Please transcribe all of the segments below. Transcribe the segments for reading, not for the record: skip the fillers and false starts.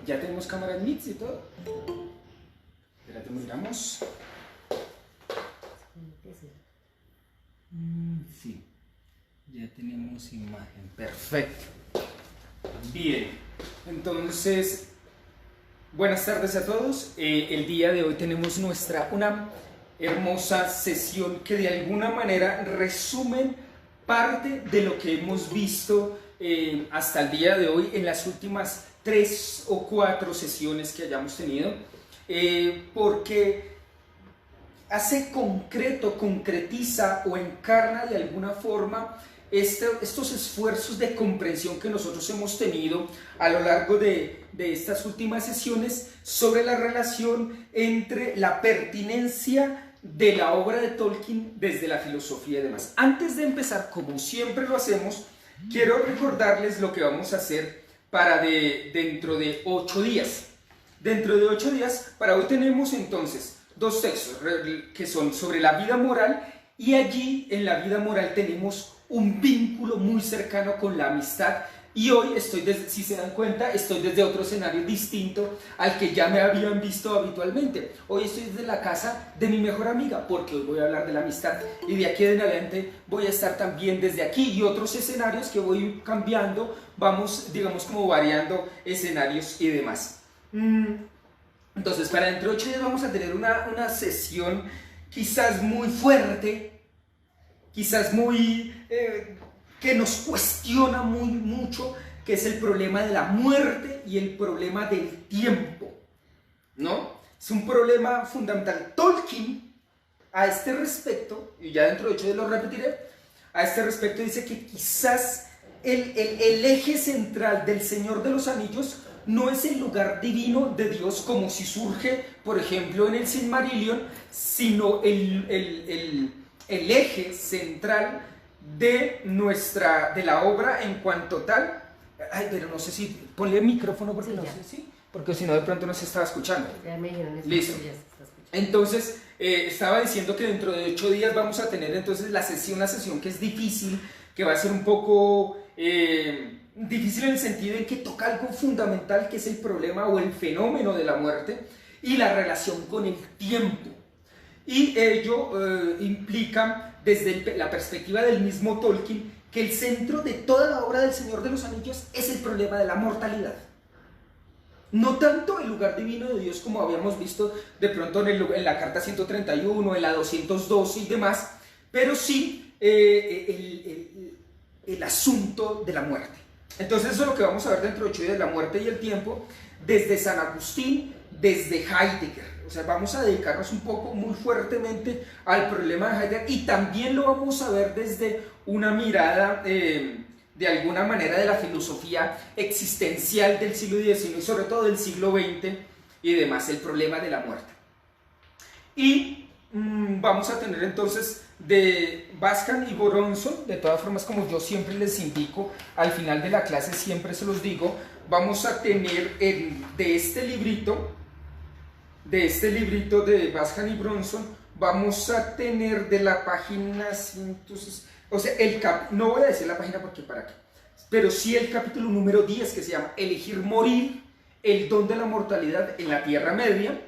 ya tenemos cámara en Meet y todo. Espérate, miramos. Sí, ya tenemos imagen. Perfecto. Bien, entonces, buenas tardes a todos. El día de hoy tenemos una hermosa sesión que de alguna manera resumen parte de lo que hemos visto hasta el día de hoy en las últimas 3 o 4 sesiones que hayamos tenido, porque hace concreto, concretiza o encarna de alguna forma estos esfuerzos de comprensión que nosotros hemos tenido a lo largo de estas últimas sesiones sobre la relación entre la pertinencia de la obra de Tolkien desde la filosofía y demás. Antes de empezar, como siempre lo hacemos, quiero recordarles lo que vamos a hacer para dentro de 8 días. Dentro de 8 días, para hoy tenemos entonces 2 textos que son sobre la vida moral, y allí en la vida moral tenemos un vínculo muy cercano con la amistad. Y hoy si se dan cuenta, estoy desde otro escenario distinto al que ya me habían visto habitualmente. Hoy estoy desde la casa de mi mejor amiga, porque hoy voy a hablar de la amistad. Y de aquí en adelante voy a estar también desde aquí y otros escenarios que voy cambiando, vamos, digamos, como variando escenarios y demás. Entonces, para dentro de 8 días vamos a tener una sesión quizás muy fuerte, quizás muy... que nos cuestiona mucho, que es el problema de la muerte y el problema del tiempo, ¿no? Es un problema fundamental. Tolkien, a este respecto, y ya dentro de 8 días lo repetiré, a este respecto dice que quizás el eje central del Señor de los Anillos no es el lugar divino de Dios como si surge, por ejemplo, en el Silmarillion, sino el eje central de la obra en cuanto tal. Ay, pero no sé si ponle el micrófono porque sí, no sé si, porque si no de pronto no se estaba escuchando. Ya me dijeron eso. Listo. Entonces estaba diciendo que dentro de 8 días vamos a tener entonces una sesión que es difícil, que va a ser un poco difícil en el sentido en que toca algo fundamental, que es el problema o el fenómeno de la muerte y la relación con el tiempo. Y ello implica, desde la perspectiva del mismo Tolkien, que el centro de toda la obra del Señor de los Anillos es el problema de la mortalidad. No tanto el lugar divino de Dios como habíamos visto de pronto en la carta 131, en la 212 y demás, pero sí el asunto de la muerte. Entonces eso es lo que vamos a ver dentro de 8 días, la muerte y el tiempo, desde San Agustín, desde Heidegger. O sea, vamos a dedicarnos un poco, muy fuertemente al problema de Heidegger, y también lo vamos a ver desde una mirada, de alguna manera, de la filosofía existencial del siglo XIX y sobre todo del siglo XX y demás, el problema de la muerte. Y vamos a tener entonces de Bascan y Goronson, de todas formas, como yo siempre les indico, al final de la clase siempre se los digo, vamos a tener de este librito de Bascan y Bronson, vamos a tener de la página, entonces, o sea, no voy a decir la página porque para qué, pero sí el capítulo número 10, que se llama Elegir morir, el don de la mortalidad en la Tierra Media,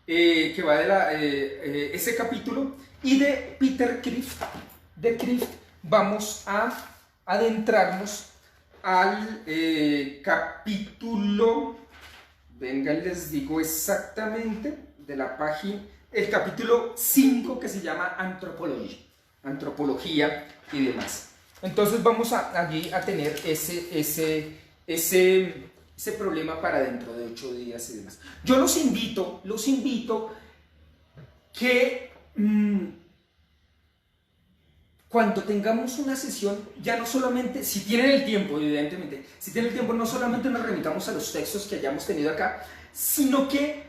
que va de ese capítulo, y de Peter Crift, vamos a adentrarnos al capítulo, venga, les digo exactamente, de la página, el capítulo 5, que se llama Antropología y demás. Entonces vamos allí a tener ese problema para dentro de 8 días y demás. Yo los invito que cuando tengamos una sesión, ya no solamente, si tienen el tiempo, evidentemente, si tienen el tiempo, no solamente nos remitamos a los textos que hayamos tenido acá, sino que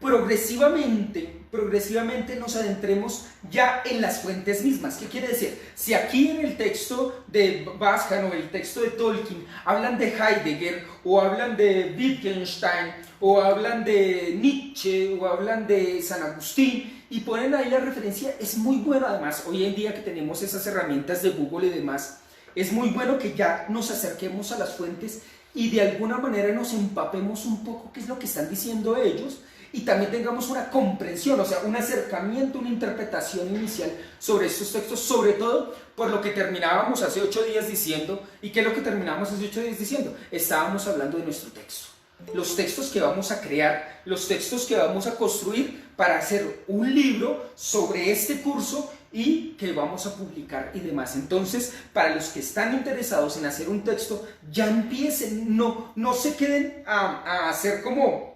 progresivamente nos adentremos ya en las fuentes mismas. ¿Qué quiere decir? Si aquí en el texto de Bascan o el texto de Tolkien hablan de Heidegger, o hablan de Wittgenstein, o hablan de Nietzsche, o hablan de San Agustín, y ponen ahí la referencia, es muy bueno. Además, hoy en día que tenemos esas herramientas de Google y demás, es muy bueno que ya nos acerquemos a las fuentes y de alguna manera nos empapemos un poco qué es lo que están diciendo ellos y también tengamos una comprensión, o sea, un acercamiento, una interpretación inicial sobre estos textos, sobre todo por lo que terminábamos hace 8 días diciendo. ¿Y qué es lo que terminamos hace 8 días diciendo? Estábamos hablando de nuestro texto, los textos que vamos a crear, los textos que vamos a construir para hacer un libro sobre este curso y que vamos a publicar y demás. Entonces, para los que están interesados en hacer un texto, ya empiecen, no se queden a hacer como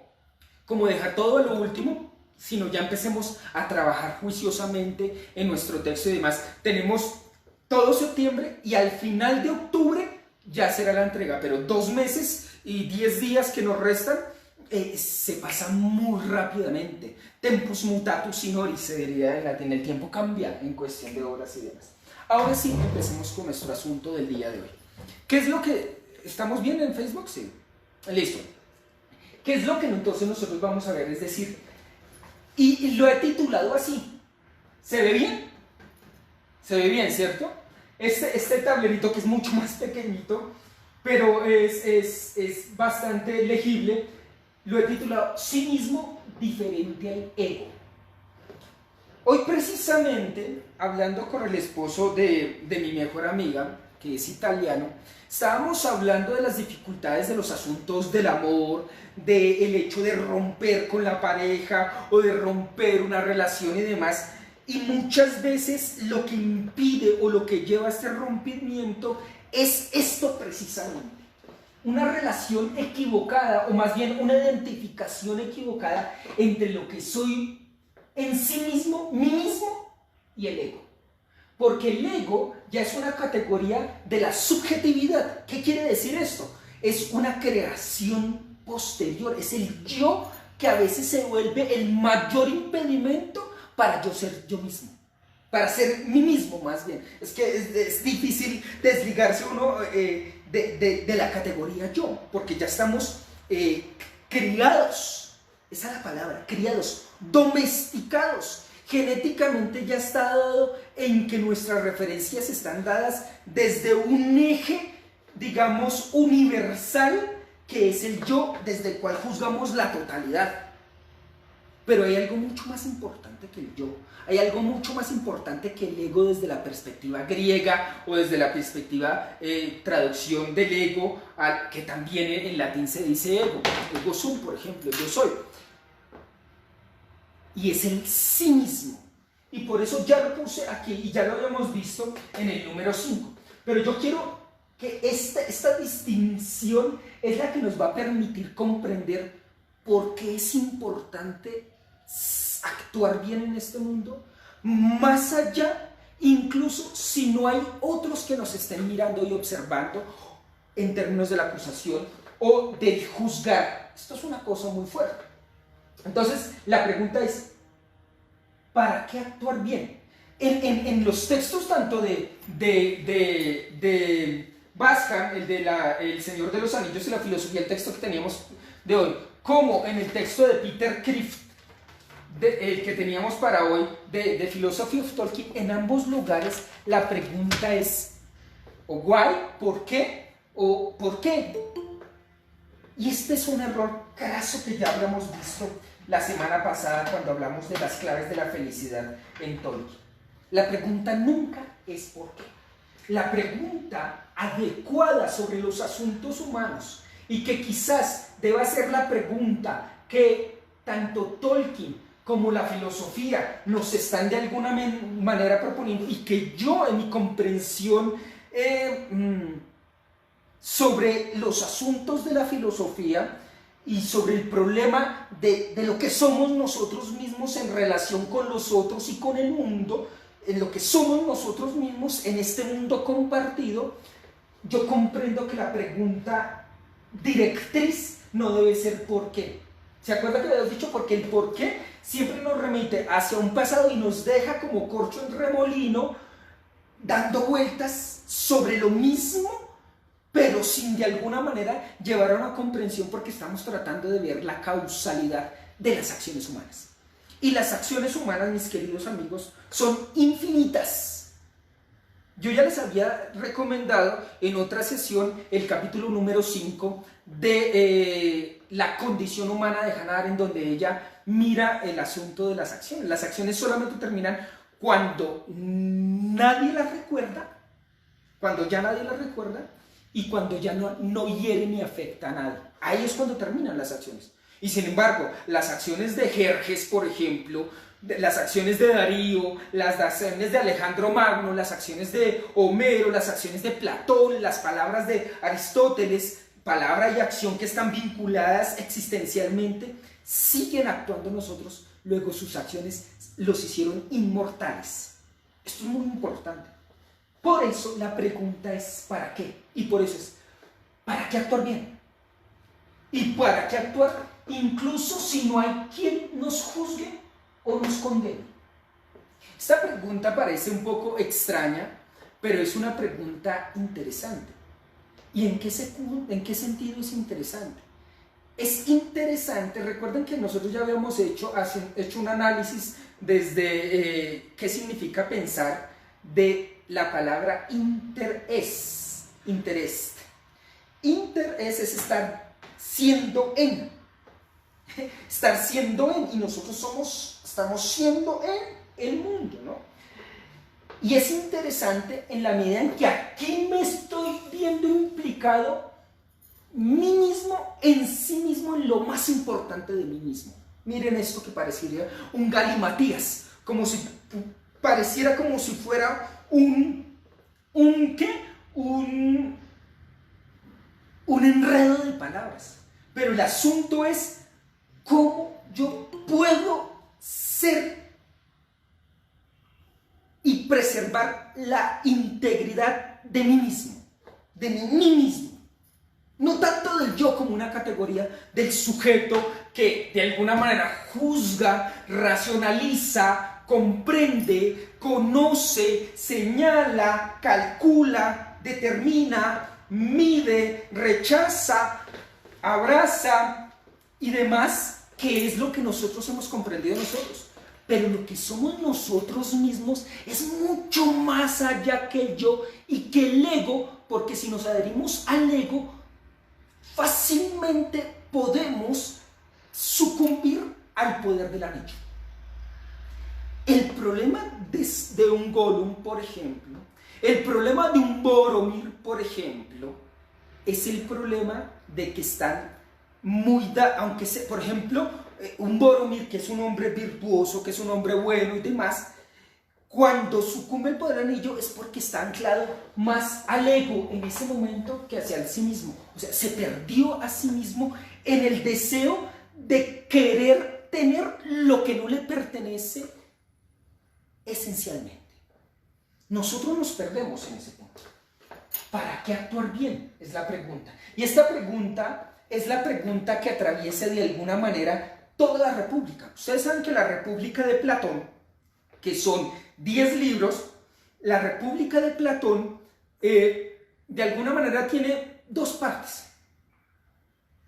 dejar todo a lo último, sino ya empecemos a trabajar juiciosamente en nuestro texto y demás. Tenemos todo septiembre y al final de octubre ya será la entrega, pero 2 meses y 10 días que nos restan se pasan muy rápidamente. Tempus mutatus in horis, se diría en latín. El tiempo cambia en cuestión de horas y demás. Ahora sí, empecemos con nuestro asunto del día de hoy. ¿Qué es lo que estamos viendo en Facebook? Sí. Listo. ¿Qué es lo que entonces nosotros vamos a ver? Es decir, y lo he titulado así. ¿Se ve bien? Se ve bien, ¿cierto? Este tablerito, que es mucho más pequeñito, pero es bastante legible, lo he titulado "Cinismo diferente al ego". Hoy precisamente, hablando con el esposo de mi mejor amiga, que es italiano, estábamos hablando de las dificultades de los asuntos del amor, del hecho de romper con la pareja o de romper una relación y demás. Y muchas veces lo que impide o lo que lleva a este rompimiento es esto precisamente. Una relación equivocada, o más bien una identificación equivocada entre lo que soy en sí mismo, mí mismo, y el ego. Porque el ego ya es una categoría de la subjetividad. ¿Qué quiere decir esto? Es una creación posterior, es el yo que a veces se vuelve el mayor impedimento para yo ser yo mismo, para ser mí mismo más bien. Es que es difícil desligarse uno de la categoría yo, porque ya estamos criados, esa es la palabra, criados, domesticados. Genéticamente ya está dado en que nuestras referencias están dadas desde un eje, digamos, universal, que es el yo, desde el cual juzgamos la totalidad. Pero hay algo mucho más importante que el yo. Hay algo mucho más importante que el ego desde la perspectiva griega o desde la perspectiva traducción del ego, que también en latín se dice ego. Ego sum, por ejemplo, yo soy. Y es el sí mismo. Y por eso ya lo puse aquí y ya lo habíamos visto en el número 5. Pero yo quiero que esta distinción es la que nos va a permitir comprender por qué es importante actuar bien en este mundo, más allá, incluso si no hay otros que nos estén mirando y observando en términos de la acusación o del juzgar. Esto es una cosa muy fuerte. Entonces, la pregunta es, ¿para qué actuar bien? En los textos tanto de Bashan, el Señor de los Anillos y la filosofía, el texto que teníamos de hoy, como en el texto de Peter Kreeft, el que teníamos para hoy, de Philosophy of Tolkien, en ambos lugares la pregunta es, o why, ¿por qué? O ¿por qué? Y este es un error craso que ya habíamos visto la semana pasada cuando hablamos de las claves de la felicidad en Tolkien. La pregunta nunca es ¿por qué? La pregunta adecuada sobre los asuntos humanos, y que quizás deba ser la pregunta que tanto Tolkien como la filosofía nos están de alguna manera proponiendo, y que yo en mi comprensión sobre los asuntos de la filosofía y sobre el problema de lo que somos nosotros mismos en relación con los otros y con el mundo, en lo que somos nosotros mismos en este mundo compartido, yo comprendo que la pregunta directriz no debe ser ¿por qué? ¿Se acuerda que habíamos dicho? Porque el por qué siempre nos remite hacia un pasado y nos deja como corcho en remolino, dando vueltas sobre lo mismo, pero sin de alguna manera llevar a una comprensión, porque estamos tratando de ver la causalidad de las acciones humanas. Y las acciones humanas, mis queridos amigos, son infinitas. Yo ya les había recomendado en otra sesión el capítulo número 5 de la condición humana de Hannah Arendt, donde ella mira el asunto de las acciones. Las acciones solamente terminan cuando nadie las recuerda, cuando ya nadie las recuerda y cuando ya no hiere ni afecta a nadie. Ahí es cuando terminan las acciones. Y sin embargo, las acciones de Jerjes, por ejemplo, las acciones de Darío, las acciones de Alejandro Magno, las acciones de Homero, las acciones de Platón, las palabras de Aristóteles, palabra y acción que están vinculadas existencialmente, siguen actuando en nosotros. Luego sus acciones los hicieron inmortales. Esto es muy importante. Por eso la pregunta es ¿para qué? Y por eso es ¿para qué actuar bien? ¿Y para qué actuar incluso si no hay quien nos juzgue o nos condene? Esta pregunta parece un poco extraña, pero es una pregunta interesante. ¿Y en qué sentido es interesante? Es interesante, recuerden que nosotros ya habíamos hecho un análisis desde qué significa pensar de la palabra interés. Interés es estar siendo en. Estar siendo en, y nosotros estamos siendo en el mundo, ¿no? Y es interesante en la medida en que aquí me estoy viendo implicado mí mismo, en sí mismo, en lo más importante de mí mismo. Miren esto que parecería un galimatías, pareciera como si fuera un enredo de palabras. Pero el asunto es cómo yo puedo ser y preservar la integridad de mí mismo, de mí mismo. No tanto del yo como una categoría del sujeto que de alguna manera juzga, racionaliza, comprende, conoce, señala, calcula, determina, mide, rechaza, abraza y demás, que es lo que nosotros hemos comprendido nosotros. Pero lo que somos nosotros mismos es mucho más allá que el yo y que el ego, porque si nos adherimos al ego, fácilmente podemos sucumbir al poder del anillo. El problema de un Gollum, por ejemplo, el problema de un Boromir, por ejemplo, es el problema de que están aunque por ejemplo, un Boromir, que es un hombre virtuoso, que es un hombre bueno y demás, cuando sucumbe el poder del anillo es porque está anclado más al ego en ese momento que hacia el sí mismo. O sea, se perdió a sí mismo en el deseo de querer tener lo que no le pertenece esencialmente. Nosotros nos perdemos en ese punto. ¿Para qué actuar bien? Es la pregunta. Y esta pregunta es la pregunta que atraviesa de alguna manera toda la República. Ustedes saben que la República de Platón, que son 10 libros, la República de Platón de alguna manera tiene dos partes,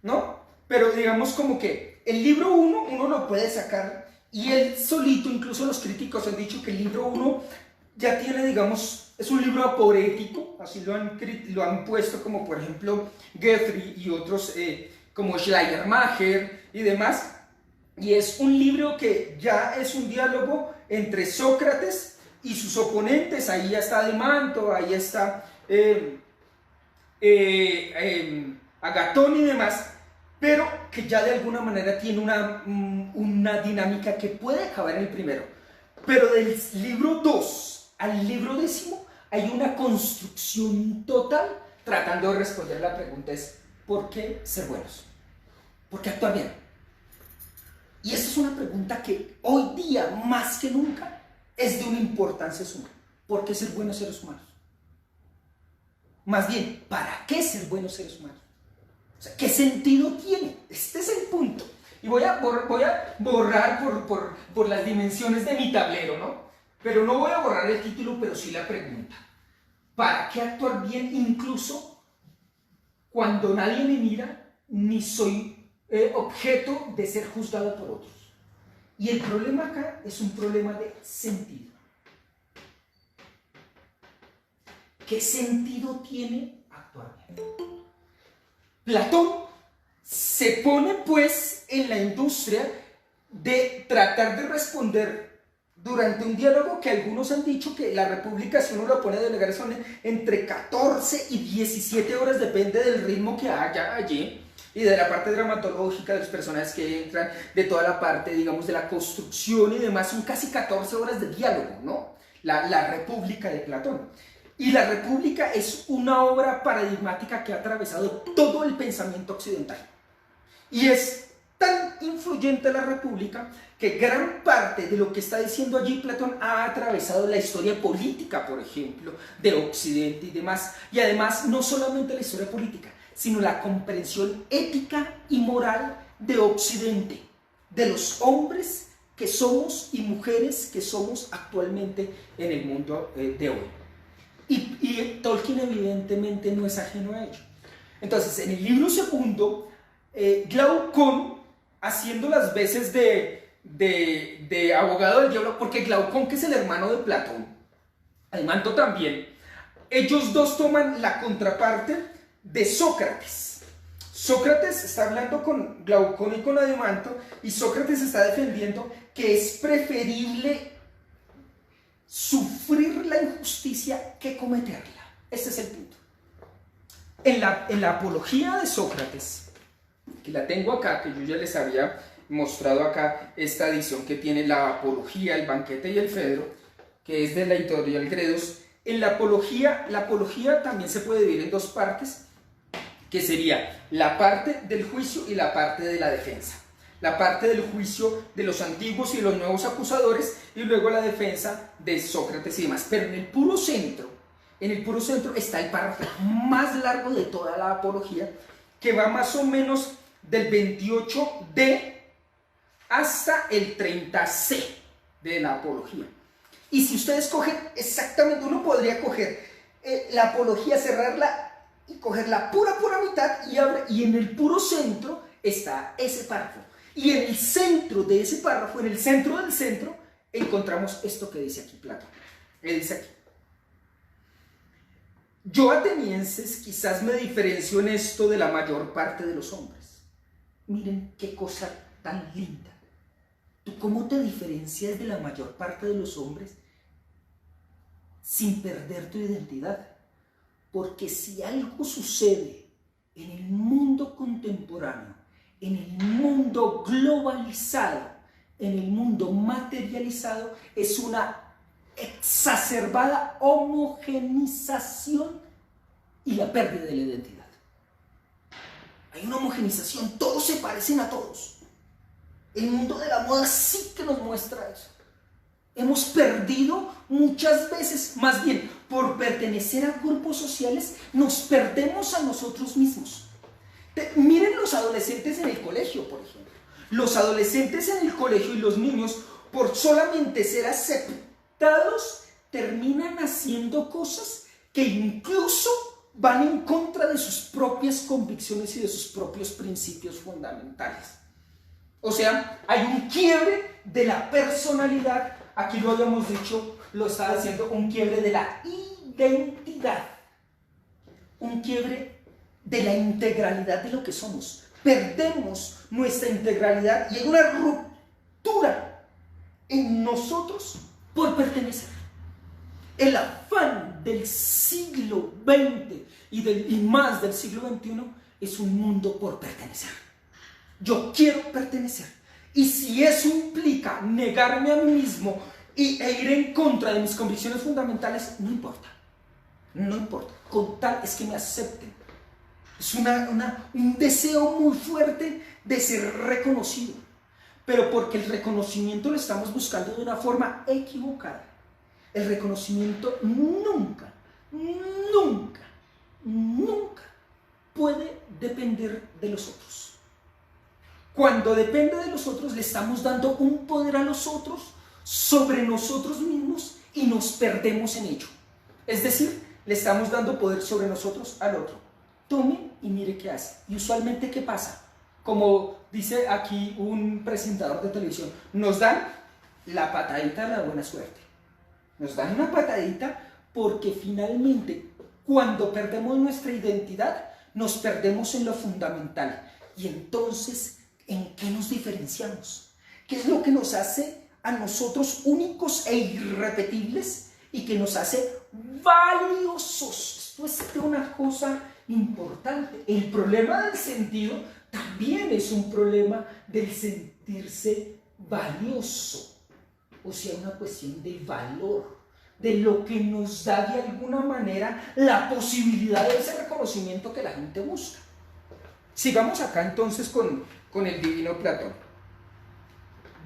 ¿no? Pero digamos como que el libro 1 uno lo puede sacar y él solito, incluso los críticos han dicho que el libro 1 ya tiene, digamos, es un libro aporético, así lo han puesto, como por ejemplo Guthrie y otros como Schleiermacher y demás, y es un libro que ya es un diálogo entre Sócrates y sus oponentes. Ahí ya está Demanto, ahí está Agatón y demás, pero que ya de alguna manera tiene una dinámica que puede acabar en el primero. Pero del libro 2 al libro 10 hay una construcción total tratando de responder la pregunta es ¿por qué ser buenos? ¿Por qué actuar bien? Y esa es una pregunta que hoy día más que nunca es de una importancia suma. ¿Por qué ser buenos seres humanos? Más bien, ¿para qué ser buenos seres humanos? O sea, ¿qué sentido tiene? Este es el punto. Y voy a borrar por las dimensiones de mi tablero, ¿no? Pero no voy a borrar el título, pero sí la pregunta. ¿Para qué actuar bien incluso cuando nadie me mira ni soy objeto de ser juzgado por otros? Y el problema acá es un problema de sentido. ¿qué sentido tiene actuar bien? Platón se pone pues en la industria de tratar de responder durante un diálogo que algunos han dicho que la república, si uno lo pone a delegar, son entre 14 y 17 horas, depende del ritmo que haya allí y de la parte dramatológica, de los personajes que entran, de toda la parte, digamos, de la construcción y demás. Son casi 14 horas de diálogo, ¿no? La República de Platón. Y la República es una obra paradigmática que ha atravesado todo el pensamiento occidental. Y es tan influyente la República que gran parte de lo que está diciendo allí Platón ha atravesado la historia política, por ejemplo, de Occidente y demás. Y además, no solamente la historia política, sino la comprensión ética y moral de Occidente, de los hombres que somos y mujeres que somos actualmente en el mundo de hoy. Y Tolkien evidentemente no es ajeno a ello. Entonces, en el libro segundo, Glaucón, haciendo las veces de abogado del diablo, porque Glaucón, que es el hermano de Platón, Adimanto también, ellos dos toman la contraparte de Sócrates. Sócrates está hablando con Glaucón y con Adimanto, y Sócrates está defendiendo que es preferible sufrir la injusticia que cometerla. Este es el punto. En la apología de Sócrates, que la tengo acá, que yo ya les había mostrado acá, esta edición que tiene la apología, el banquete y el Fedro, que es de la editorial Gredos. En la apología también se puede dividir en dos partes, que sería la parte del juicio y la parte de la defensa. La parte del juicio de los antiguos y de los nuevos acusadores, y luego la defensa de Sócrates y demás. Pero en el puro centro está el párrafo más largo de toda la apología, que va más o menos del 28d hasta el 30c de la apología. Y si ustedes cogen exactamente, uno podría coger la apología, cerrarla y coger la pura mitad y en el puro centro está ese párrafo. Y en el centro de ese párrafo, en el centro del centro, encontramos esto que dice aquí Platón. Dice aquí: yo, atenienses, quizás me diferencio en esto de la mayor parte de los hombres. Miren qué cosa tan linda. ¿Tú cómo te diferencias de la mayor parte de los hombres sin perder tu identidad? Porque si algo sucede en el mundo contemporáneo, en el mundo globalizado, en el mundo materializado, es una exacerbada homogenización y la pérdida de la identidad. Hay una homogenización, todos se parecen a todos. El mundo de la moda sí que nos muestra eso. Hemos perdido muchas veces, más bien por pertenecer a grupos sociales, nos perdemos a nosotros mismos. Miren los adolescentes en el colegio, por ejemplo. Los adolescentes en el colegio y los niños, por solamente ser aceptados, terminan haciendo cosas que incluso van en contra de sus propias convicciones y de sus propios principios fundamentales. O sea, hay un quiebre de la personalidad. Aquí lo habíamos dicho, lo estaba diciendo, un quiebre de la identidad. Un quiebre de la integralidad de lo que somos. Perdemos nuestra integralidad y hay una ruptura en nosotros por pertenecer. El afán del siglo XX y más del siglo XXI es un mundo por pertenecer. Yo quiero pertenecer. Y si eso implica negarme a mí mismo e ir en contra de mis convicciones fundamentales, no importa. No importa. Con tal es que me acepten. Es un deseo muy fuerte de ser reconocido. Pero porque el reconocimiento lo estamos buscando de una forma equivocada. El reconocimiento nunca puede depender de los otros. Cuando depende de los otros, le estamos dando un poder a los otros sobre nosotros mismos y nos perdemos en ello. Es decir, le estamos dando poder sobre nosotros al otro. Tome y mire qué hace. Y usualmente, ¿qué pasa? Como dice aquí un presentador de televisión, nos dan la patadita de la buena suerte. Nos dan una patadita porque finalmente Cuando perdemos nuestra identidad, nos perdemos en lo fundamental. Y entonces, ¿en qué nos diferenciamos? ¿Qué es lo que nos hace a nosotros únicos e irrepetibles y que nos hace valiosos? Esto es una cosa importante. El problema del sentido también es un problema del sentirse valioso. O sea, una cuestión de valor, de lo que nos da de alguna manera la posibilidad de ese reconocimiento que la gente busca. Sigamos acá entonces con el divino Platón.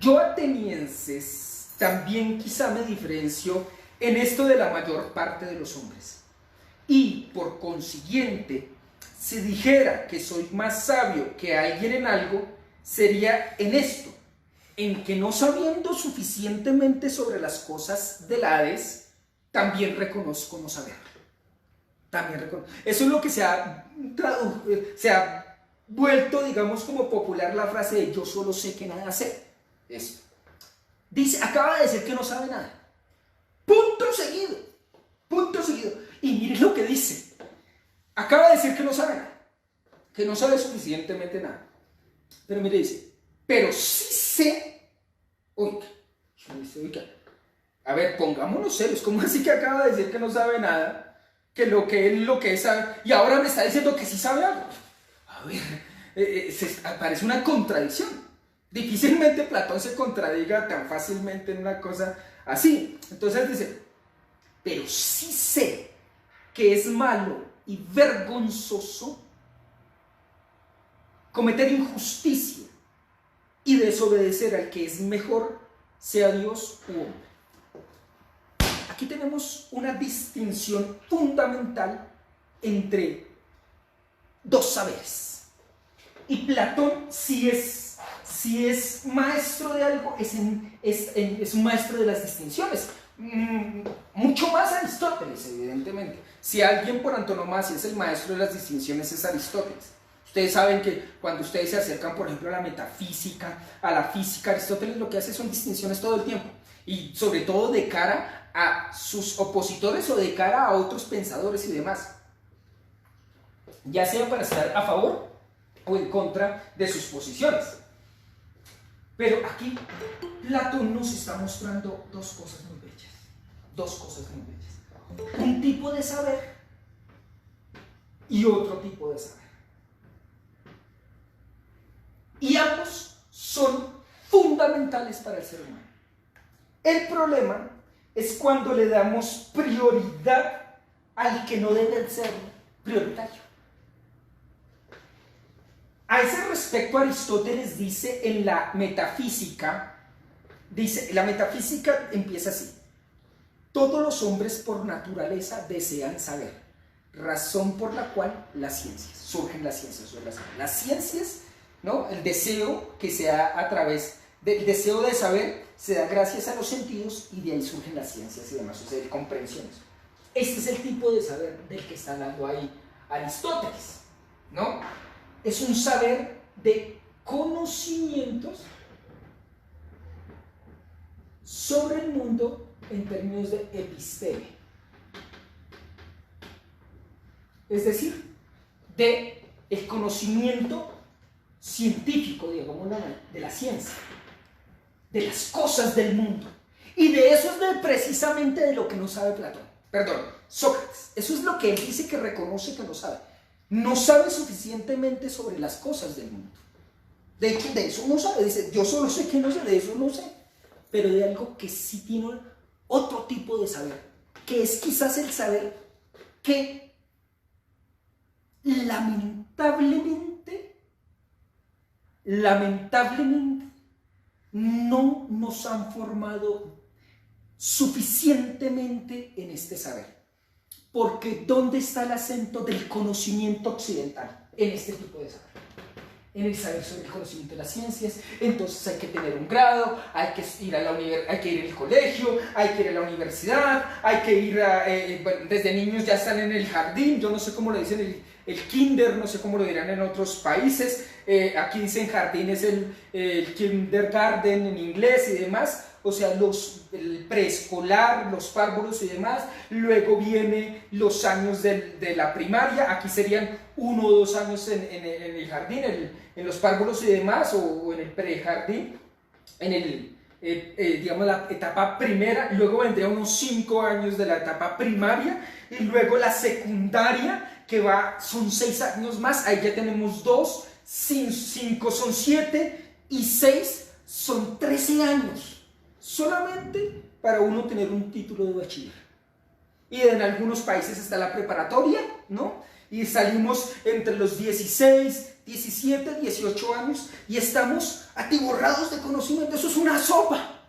Yo, atenienses, también quizá me diferencio en esto de la mayor parte de los hombres. Y por consiguiente, si dijera que soy más sabio que alguien en algo, sería en esto, en que no sabiendo suficientemente sobre las cosas del Hades, también reconozco no saberlo. Eso es lo que se ha vuelto, digamos, como popular la frase de yo solo sé que nada sé. Esto. Dice, acaba de decir que no sabe nada. Punto seguido. Punto seguido. Y miren lo que dice. Acaba de decir que no sabe nada. Que no sabe suficientemente nada. Pero mire, dice, pero sí sé. Oiga. A ver, pongámonos serios. ¿Cómo así que acaba de decir que no sabe nada? Que lo que él sabe. Y ahora me está diciendo que sí sabe algo. A ver, parece una contradicción. Difícilmente Platón se contradiga tan fácilmente en una cosa así. Entonces dice, pero sí sé que es malo y vergonzoso cometer injusticia y desobedecer al que es mejor, sea Dios u hombre. Aquí tenemos una distinción fundamental entre dos saberes. Y Platón, si es maestro de algo, es un maestro de las distinciones. Mucho más Aristóteles, evidentemente. Si alguien por antonomasia es el maestro de las distinciones, es Aristóteles. Ustedes saben que cuando ustedes se acercan, por ejemplo, a la metafísica, a la física, Aristóteles lo que hace son distinciones todo el tiempo. Y sobre todo de cara a sus opositores o de cara a otros pensadores y demás. Ya sea para estar a favor o en contra de sus posiciones. Pero aquí Platón nos está mostrando dos cosas muy bellas. Dos cosas muy bellas. Un tipo de saber y otro tipo de saber. Y ambos son fundamentales para el ser humano. El problema es cuando le damos prioridad al que no debe ser prioritario. A ese respecto, Aristóteles dice en la metafísica, la metafísica empieza así: todos los hombres por naturaleza desean saber, razón por la cual surgen las ciencias. Las ciencias, ¿no? El deseo que se da a través del deseo de saber se da gracias a los sentidos y de ahí surgen las ciencias y demás, o sea, de comprensiones. Este es el tipo de saber del que está hablando ahí Aristóteles, ¿no? Es un saber de conocimientos sobre el mundo en términos de episteme. Es decir, de el conocimiento científico, digamos, de la ciencia, de las cosas del mundo. Y de eso es precisamente de lo que no sabe Sócrates. Eso es lo que él dice que reconoce que no sabe. No sabe suficientemente sobre las cosas del mundo. De hecho, de eso no sabe. Dice, yo solo sé que no sé, de eso no sé. Pero de algo que sí tiene otro tipo de saber, que es quizás el saber que lamentablemente no nos han formado suficientemente en este saber. Porque ¿dónde está el acento del conocimiento occidental? En este tipo de saber. En el saber sobre el conocimiento de las ciencias. Entonces hay que tener un grado, hay que ir al colegio, hay que ir a la universidad, hay que ir bueno, desde niños ya están en el jardín, yo no sé cómo lo dicen, el kinder, no sé cómo lo dirán en otros países, aquí dicen jardín, es el kindergarten en inglés y demás, o sea, el preescolar, los párvulos y demás. Luego viene los años de la primaria, aquí serían 1 o 2 años en el jardín, en los párvulos y demás, o en el prejardín, digamos, la etapa primera. Luego vendría unos 5 años de la etapa primaria, y luego la secundaria, que son 6 años más. Ahí ya tenemos 2, 5 son 7 y 6 son 13 años, solamente para uno tener un título de bachiller. Y en algunos países está la preparatoria, ¿no? Y salimos entre los 16, 17, 18 años y estamos atiborrados de conocimiento. Eso es una sopa.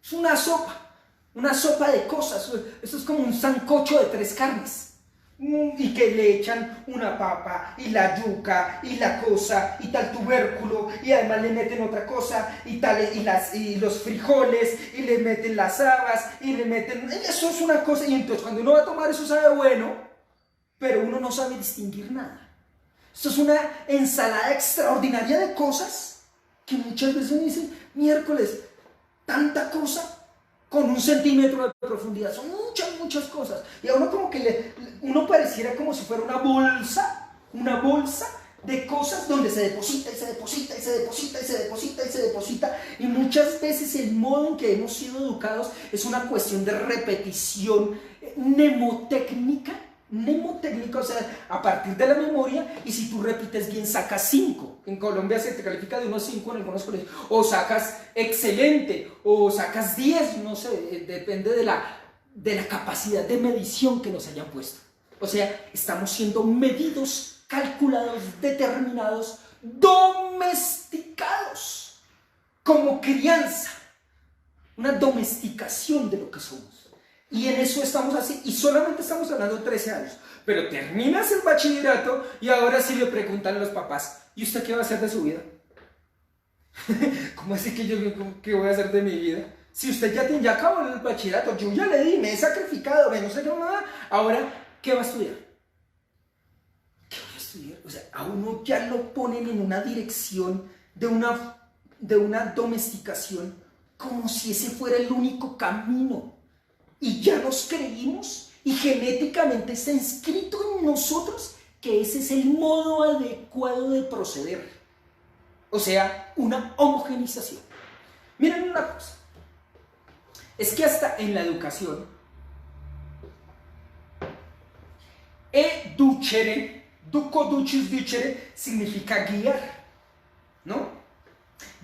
Es una sopa de cosas. Eso es como un sancocho de 3 carnes. Y que le echan una papa, y la yuca, y la cosa, y tal tubérculo, y además le meten otra cosa, y los frijoles, y le meten las habas, y le meten... Eso es una cosa, y entonces cuando uno va a tomar eso sabe bueno, pero uno no sabe distinguir nada. Esto es una ensalada extraordinaria de cosas que muchas veces uno dice, miércoles, tanta cosa con 1 centímetro de profundidad. Son muchas cosas. Y a uno como que uno pareciera como si fuera una bolsa de cosas donde se deposita y se deposita y se deposita y se deposita y se deposita. Y muchas veces el modo en que hemos sido educados es una cuestión de repetición mnemotécnica, o sea, a partir de la memoria, y si tú repites bien sacas 5. En Colombia se te califica de 1 a 5 en algunos colegios, o sacas excelente, o sacas 10, no sé, depende de la capacidad de medición que nos hayan puesto. O sea, estamos siendo medidos, calculados, determinados, domesticados, como crianza, una domesticación de lo que somos. Y en eso estamos así, y solamente estamos hablando de 13 años. Pero terminas el bachillerato y ahora sí le preguntan a los papás, ¿y usted qué va a hacer de su vida? ¿Cómo así que yo qué voy a hacer de mi vida? Si usted ya acabó el bachillerato, yo ya le di, me he sacrificado, no sé qué nada, ahora, ¿qué va a estudiar? ¿Qué voy a estudiar? O sea, a uno ya lo ponen en una dirección de una domesticación, como si ese fuera el único camino. Y ya nos creímos, y genéticamente está inscrito en nosotros que ese es el modo adecuado de proceder. O sea, una homogenización. Miren una cosa. Es que hasta en la educación, educere, duco ducis dicere, significa guiar, ¿no?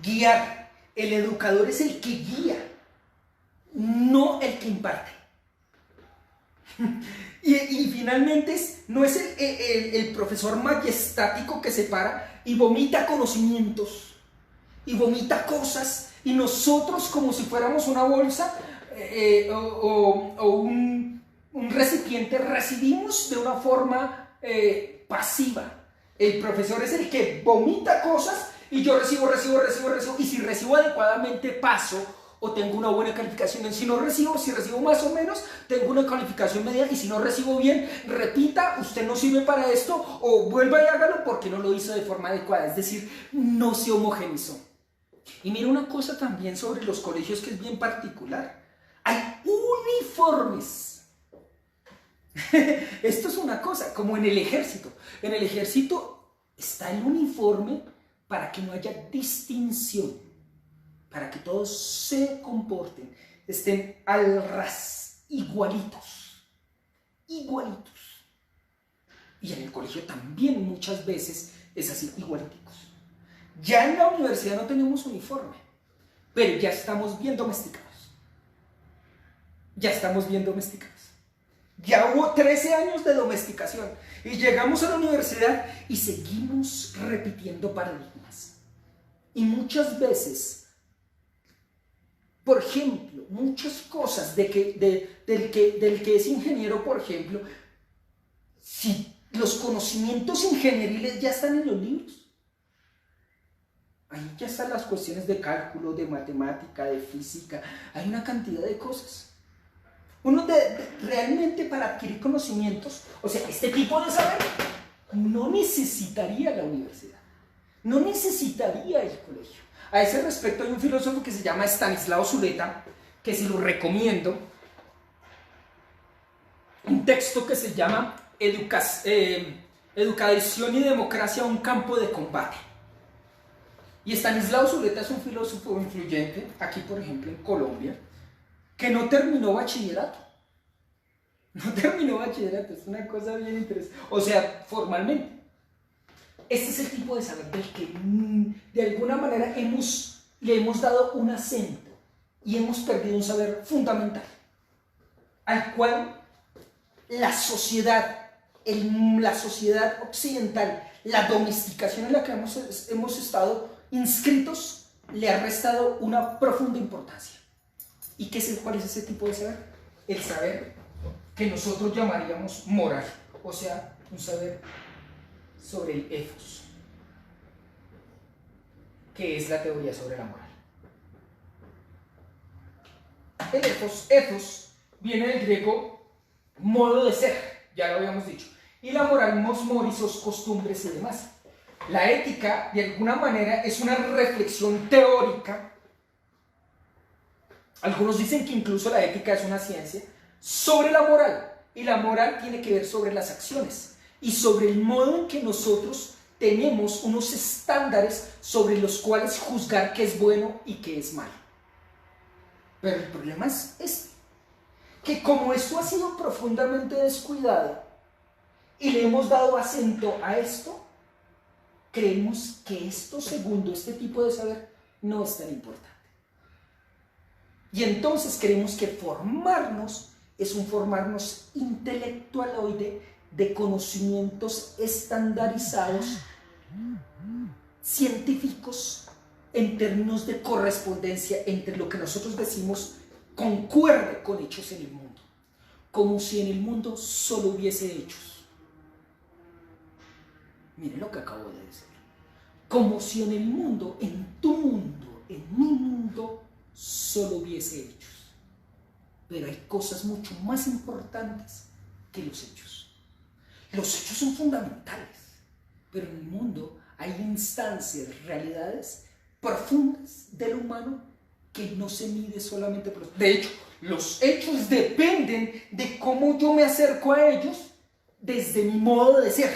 Guiar. El educador es el que guía, no el que imparte. Y finalmente no es el profesor majestático que se para y vomita conocimientos y vomita cosas, y nosotros, como si fuéramos una bolsa o un recipiente, recibimos de una forma pasiva. El profesor es el que vomita cosas y yo recibo, y si recibo adecuadamente paso o tengo una buena calificación. Si recibo más o menos, tengo una calificación media, y si no recibo bien, repita, usted no sirve para esto, o vuelva y hágalo porque no lo hizo de forma adecuada. Es decir, no se homogenizó. Y mira una cosa también sobre los colegios que es bien particular. Hay uniformes. Esto es una cosa, como en el ejército. En el ejército está el uniforme para que no haya distinción, para que todos se comporten, estén al ras, igualitos. Y en el colegio también muchas veces es así, igualiticos. Ya en la universidad no tenemos uniforme, pero ya estamos bien domesticados. Ya hubo 13 años de domesticación y llegamos a la universidad y seguimos repitiendo paradigmas. Y muchas veces, por ejemplo, muchas cosas del que es ingeniero, por ejemplo, si los conocimientos ingenieriles ya están en los libros. Ahí ya están las cuestiones de cálculo, de matemática, de física, hay una cantidad de cosas. Uno realmente, para adquirir conocimientos, o sea, este tipo de saber, no necesitaría la universidad. no necesitaría el colegio. A ese respecto hay un filósofo que se llama Stanislao Zuleta, que se lo recomiendo, un texto que se llama Educación y Democracia, un campo de combate. Y Stanislao Zuleta es un filósofo influyente, aquí por ejemplo en Colombia, que no terminó bachillerato. No terminó bachillerato, es una cosa bien interesante. O sea, formalmente. Este es el tipo de saber del que de alguna manera le hemos dado un acento y hemos perdido un saber fundamental, al cual la sociedad occidental, la domesticación en la que hemos estado inscritos, le ha restado una profunda importancia. ¿Y cuál es ese tipo de saber? El saber que nosotros llamaríamos moral, o sea, un saber sobre el ethos, que es la teoría sobre la moral. El ethos viene del griego modo de ser, ya lo habíamos dicho, y la moral, moris, costumbres y demás. La ética, de alguna manera, es una reflexión teórica. Algunos dicen que incluso la ética es una ciencia sobre la moral, y la moral tiene que ver sobre las acciones y sobre el modo en que nosotros tenemos unos estándares sobre los cuales juzgar qué es bueno y qué es malo. Pero el problema es que como esto ha sido profundamente descuidado y le hemos dado acento a esto, creemos que este tipo de saber no es tan importante. Y entonces creemos que formarnos es un formarnos intelectualoide de conocimientos estandarizados, científicos, en términos de correspondencia entre lo que nosotros decimos concuerde con hechos en el mundo, como si en el mundo solo hubiese hechos. Miren lo que acabo de decir. Como si en el mundo, en tu mundo, en mi mundo, solo hubiese hechos. Pero hay cosas mucho más importantes que los hechos. Los hechos son fundamentales, pero en el mundo hay instancias, realidades profundas del humano que no se mide solamente por los... De hecho, los hechos dependen de cómo yo me acerco a ellos desde mi modo de ser.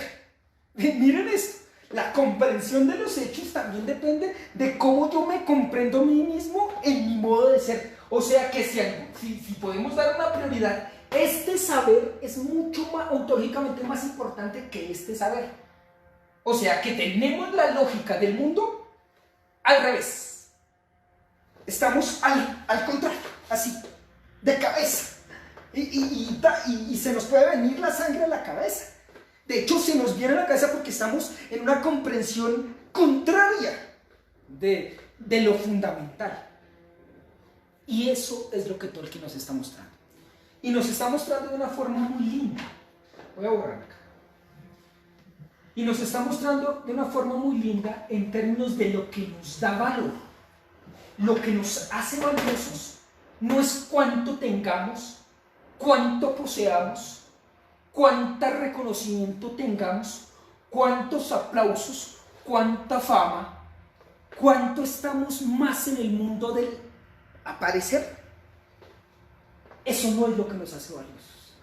Miren esto. La comprensión de los hechos también depende de cómo yo me comprendo a mí mismo en mi modo de ser. O sea que si podemos dar una prioridad, este saber es mucho más ontológicamente más importante que este saber. O sea que tenemos la lógica del mundo al revés. Estamos al contrario, así, de cabeza. Y se nos puede venir la sangre a la cabeza. De hecho, se nos viene a la cabeza porque estamos en una comprensión contraria de lo fundamental. Y eso es lo que Tolkien nos está mostrando. Y nos está mostrando de una forma muy linda. Voy a borrar acá. Y nos está mostrando de una forma muy linda en términos de lo que nos da valor. Lo que nos hace valiosos no es cuánto tengamos, cuánto poseamos, cuánto reconocimiento tengamos, cuántos aplausos, cuánta fama, cuánto estamos más en el mundo del aparecer. Eso no es lo que nos hace valiosos.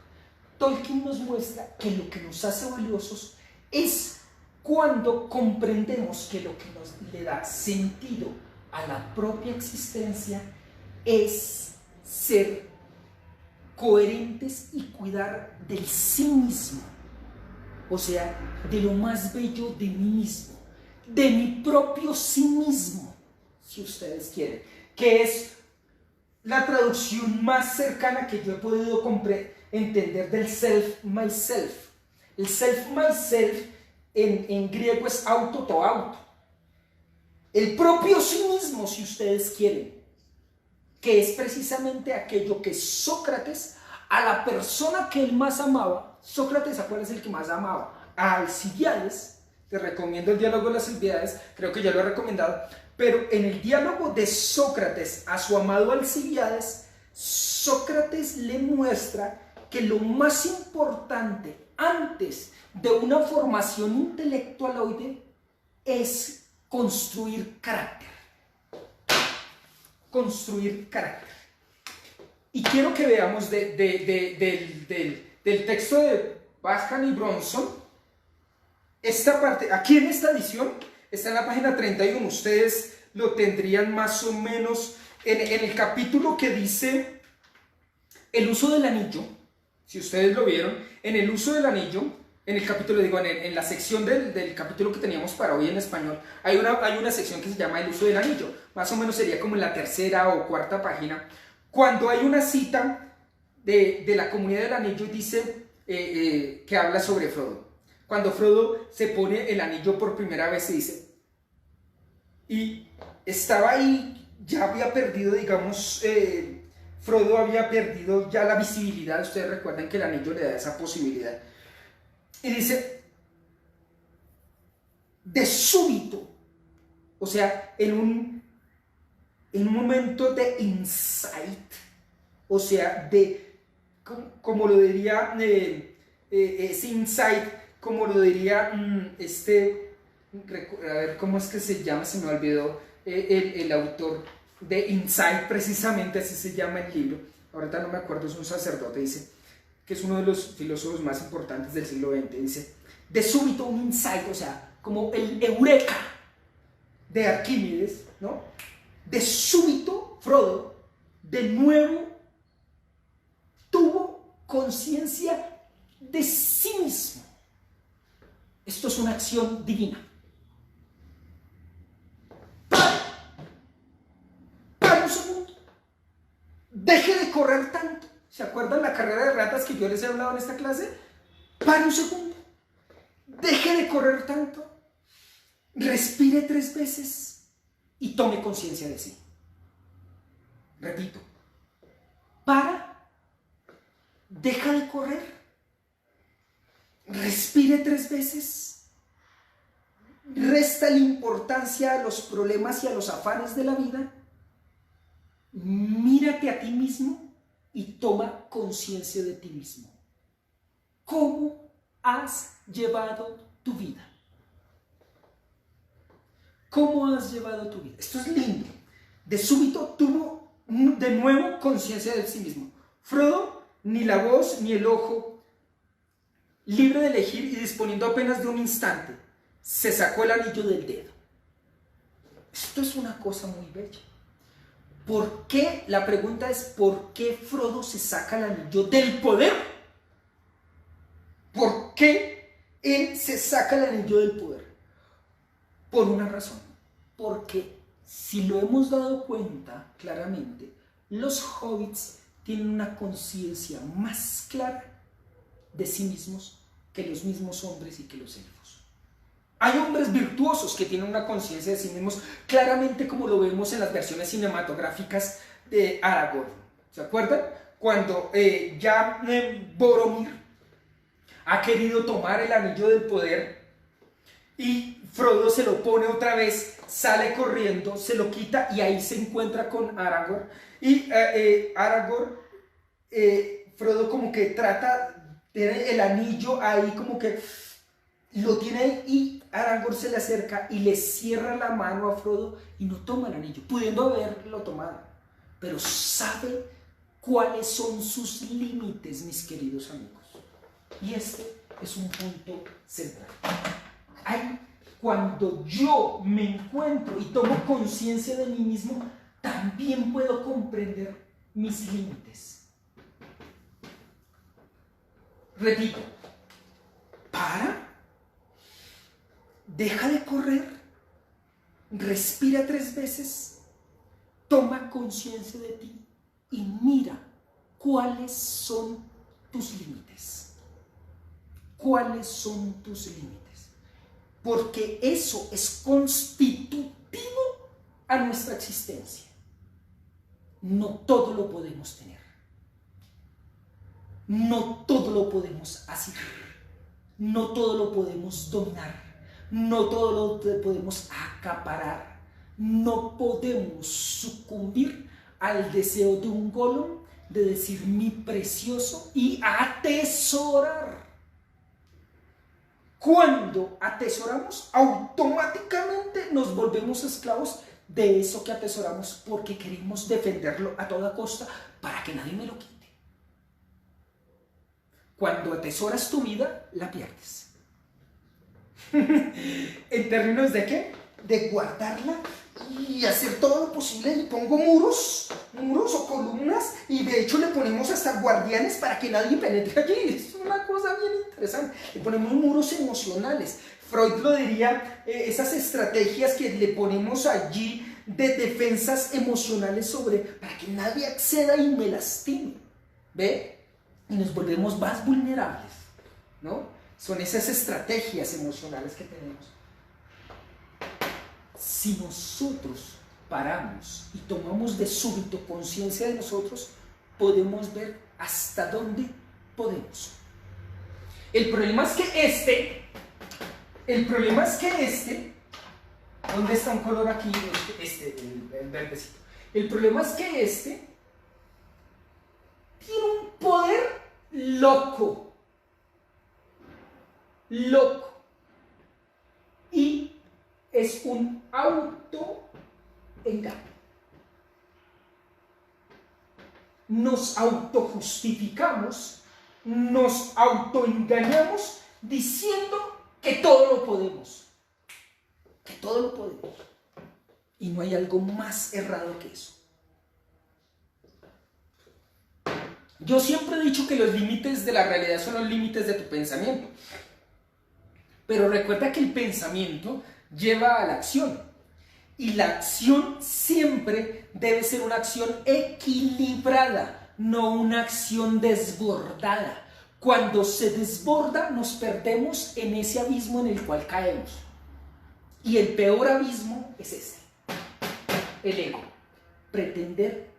Tolkien nos muestra que lo que nos hace valiosos es cuando comprendemos que lo que nos le da sentido a la propia existencia es ser coherentes y cuidar del sí mismo, o sea, de lo más bello de mí mismo, de mi propio sí mismo, si ustedes quieren, que es la traducción más cercana que yo he podido entender del self-myself. El self-myself en griego es auto-to-auto. El propio sí mismo, si ustedes quieren, que es precisamente aquello que Sócrates, a la persona que él más amaba, Sócrates, ¿a cuál es el que más amaba? A Alcibíades. Te recomiendo el diálogo de las Alcibíades, creo que ya lo he recomendado, pero en el diálogo de Sócrates a su amado Alcibíades, Sócrates le muestra que lo más importante antes de una formación intelectualoide es construir carácter. Construir carácter. Y quiero que veamos del texto de Bascom y Bronson, esta parte, aquí en esta edición, está en la página 31, ustedes lo tendrían más o menos en el capítulo que dice el uso del anillo, si ustedes lo vieron, en el uso del anillo, en el capítulo, digo, en la sección del capítulo que teníamos para hoy en español, hay una sección que se llama el uso del anillo, más o menos sería como en la tercera o cuarta página, cuando hay una cita de la comunidad del anillo y dice que habla sobre Frodo. Cuando Frodo se pone el anillo por primera vez, se dice, y estaba ahí, ya había perdido, digamos, Frodo había perdido ya la visibilidad. Ustedes recuerdan que el anillo le da esa posibilidad. Y dice, de súbito, o sea, en un momento de insight, o sea, como lo diría, ese insight, como lo diría, a ver, ¿cómo es que se llama? Se me olvidó el autor de Insight, precisamente así se llama el libro, ahorita no me acuerdo, es un sacerdote, dice, que es uno de los filósofos más importantes del siglo XX, dice, de súbito un insight, o sea, como el eureka de Arquímedes, ¿no? De súbito, Frodo, de nuevo, tuvo conciencia de sí mismo. Esto es una acción divina. Para un segundo. Deje de correr tanto. ¿Se acuerdan la carrera de ratas que yo les he hablado en esta clase? Para un segundo. Deje de correr tanto. Respire 3 veces y tome conciencia de sí. Repito. Deja de correr. Respire 3 veces. Resta la importancia a los problemas y a los afanes de la vida. Mírate a ti mismo y toma conciencia de ti mismo. ¿Cómo has llevado tu vida? ¿Cómo has llevado tu vida? Esto es lindo. De súbito tuvo de nuevo conciencia de sí mismo. Frodo, ni la voz ni el ojo, libre de elegir y disponiendo apenas de un instante, se sacó el anillo del dedo. Esto es una cosa muy bella. ¿Por qué? La pregunta es, ¿por qué Frodo se saca el anillo del poder? ¿Por qué él se saca el anillo del poder? Por una razón. Porque si lo hemos dado cuenta claramente, los hobbits tienen una conciencia más clara de sí mismos que los mismos hombres y que los elfos. Hay hombres virtuosos que tienen una conciencia de sí mismos claramente, como lo vemos en las versiones cinematográficas de Aragorn. ¿Se acuerdan? Cuando Boromir ha querido tomar el anillo del poder y Frodo se lo pone otra vez, sale corriendo, se lo quita y ahí se encuentra con Aragorn. Y Frodo como que trata, tiene el anillo ahí como que lo tiene ahí y Aragorn se le acerca y le cierra la mano a Frodo y no toma el anillo, pudiendo haberlo tomado, pero sabe cuáles son sus límites, mis queridos amigos. Y este es un punto central. Cuando yo me encuentro y tomo conciencia de mí mismo, también puedo comprender mis límites. Repito, deja de correr, respira 3 veces, toma conciencia de ti y mira cuáles son tus límites. ¿Cuáles son tus límites? Porque eso es constitutivo a nuestra existencia. No todo lo podemos tener. No todo lo podemos hacer. No todo lo podemos dominar. No todo lo podemos acaparar. No podemos sucumbir al deseo de un Gollum de decir mi precioso y atesorar. Cuando atesoramos, automáticamente nos volvemos esclavos de eso que atesoramos porque queremos defenderlo a toda costa para que nadie me lo quite. Cuando atesoras tu vida, la pierdes. ¿En términos de qué? De guardarla y hacer todo lo posible. Y pongo muros o columnas, y de hecho le ponemos hasta guardianes para que nadie penetre allí. Es una cosa bien interesante. Le ponemos muros emocionales. Freud lo diría, esas estrategias que le ponemos allí de defensas emocionales para que nadie acceda y me lastime. ¿Ve? Y nos volvemos más vulnerables, ¿no? Son esas estrategias emocionales que tenemos. Si nosotros paramos y tomamos de súbito conciencia de nosotros, podemos ver hasta dónde podemos. El problema es que ¿dónde está un color aquí? El verdecito. El problema es que tiene un poder loco. Y es un autoengaño. Nos autojustificamos, nos autoengañamos diciendo que todo lo podemos. Que todo lo podemos. Y no hay algo más errado que eso. Yo siempre he dicho que los límites de la realidad son los límites de tu pensamiento. Pero recuerda que el pensamiento lleva a la acción. Y la acción siempre debe ser una acción equilibrada, no una acción desbordada. Cuando se desborda, nos perdemos en ese abismo en el cual caemos. Y el peor abismo es este: el ego. Pretender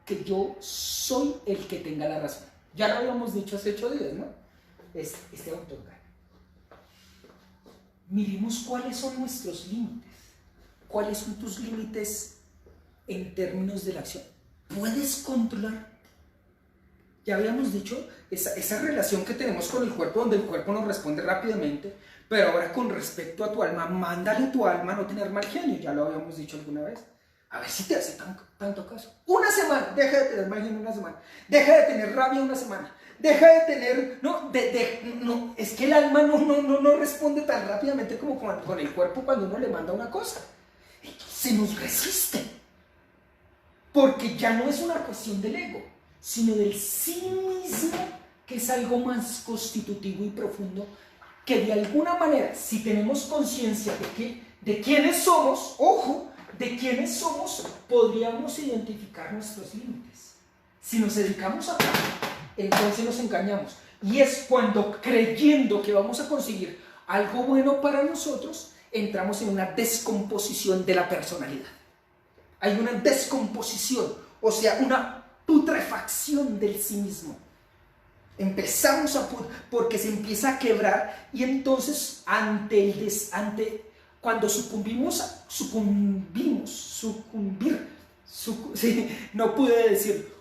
que yo soy el que tenga la razón. Ya lo habíamos dicho hace 8 días, ¿no? Este autoengaño. Miremos cuáles son nuestros límites. ¿Cuáles son tus límites en términos de la acción? ¿Puedes controlar? Ya habíamos dicho esa relación que tenemos con el cuerpo, donde el cuerpo nos responde rápidamente, pero ahora con respecto a tu alma, mándale a tu alma no tener mal genio. Ya lo habíamos dicho alguna vez. A ver si te hace tanto caso. Una semana, deja de tener mal genio una semana. Deja de tener rabia una semana. Deja de tener, no, es que el alma no responde tan rápidamente como con el cuerpo cuando uno le manda una cosa. Se nos resiste. Porque ya no es una cuestión del ego, sino del sí mismo, que es algo más constitutivo y profundo, que de alguna manera, si tenemos conciencia de quiénes somos, ojo, de quiénes somos, podríamos identificar nuestros límites. Si nos dedicamos a entonces nos engañamos. Y es cuando, creyendo que vamos a conseguir algo bueno para nosotros, entramos en una descomposición de la personalidad. Hay una descomposición, o sea, una putrefacción del sí mismo. Empezamos porque se empieza a quebrar, y entonces cuando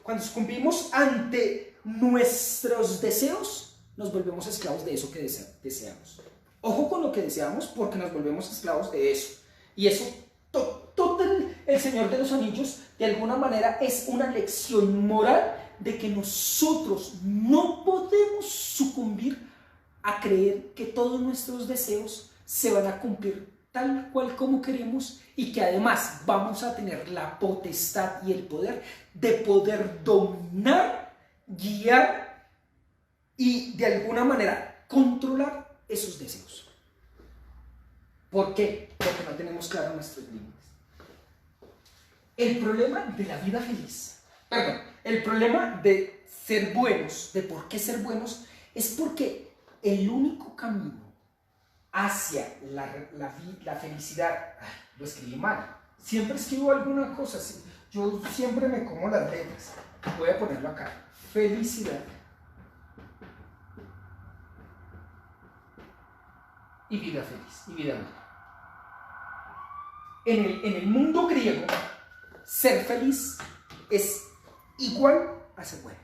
cuando sucumbimos ante nuestros deseos, nos volvemos esclavos de eso que deseamos. Ojo con lo que deseamos, porque nos volvemos esclavos de eso. Y eso, todo el Señor de los Anillos, de alguna manera, es una lección moral de que nosotros no podemos sucumbir a creer que todos nuestros deseos se van a cumplir tal cual como queremos, y que además vamos a tener la potestad y el poder de poder dominar, guiar y de alguna manera controlar esos deseos. ¿Por qué? Porque no tenemos claro nuestros límites. El problema de la vida feliz, el problema de ser buenos, de por qué ser buenos, es porque el único camino hacia la felicidad, lo escribí mal, siempre escribo alguna cosa así, yo siempre me como las letras, voy a ponerlo acá: felicidad y vida feliz, y vida buena. En el mundo griego, ser feliz es igual a ser bueno.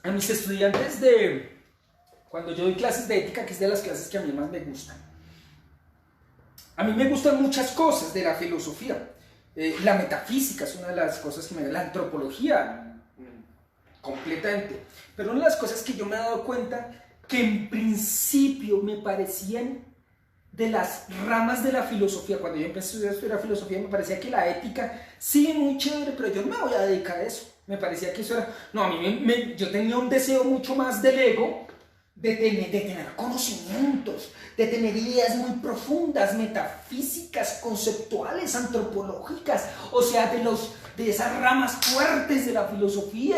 a mis estudiantes cuando yo doy clases de ética, que es de las clases que a mí más me gustan. A mí me gustan muchas cosas de la filosofía. La metafísica es una de las cosas que la antropología, completamente. Pero una de las cosas que yo me he dado cuenta, que en principio me parecían de las ramas de la filosofía, cuando yo empecé a estudiar filosofía, me parecía que la ética, sí, muy chévere, pero yo no me voy a dedicar a eso. Me parecía que eso era... No, a mí yo tenía un deseo mucho más del ego, de tener conocimientos, de tener ideas muy profundas, metafísicas, conceptuales, antropológicas, o sea, de esas ramas fuertes de la filosofía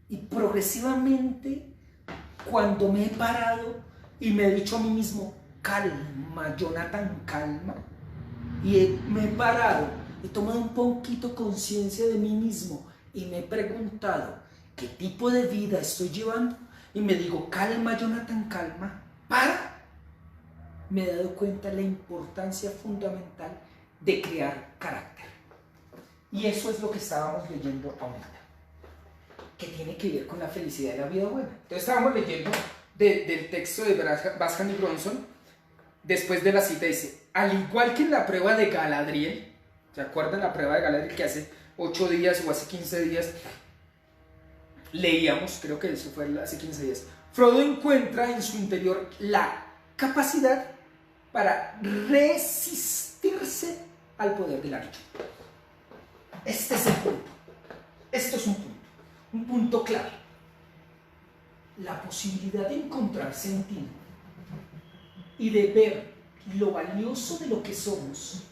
y progresivamente, cuando me he parado y me he dicho a mí mismo, calma, Jonathan, calma, y me he parado, he tomado un poquito conciencia de mí mismo y me he preguntado qué tipo de vida estoy llevando, y me digo, calma, Jonathan, calma, me he dado cuenta de la importancia fundamental de crear carácter. Y eso es lo que estábamos leyendo ahorita, que tiene que ver con la felicidad de la vida buena. Entonces estábamos leyendo del texto de Bashan y Bronson. Después de la cita dice, al igual que en la prueba de Galadriel, ¿se acuerdan la prueba de Galadriel que hace 8 días o hace 15 días leíamos? Creo que eso fue hace 15 días. Frodo encuentra en su interior la capacidad para resistirse al poder del anillo. Este es el punto. Esto es un punto clave. La posibilidad de encontrar sentido y de ver lo valioso de lo que somos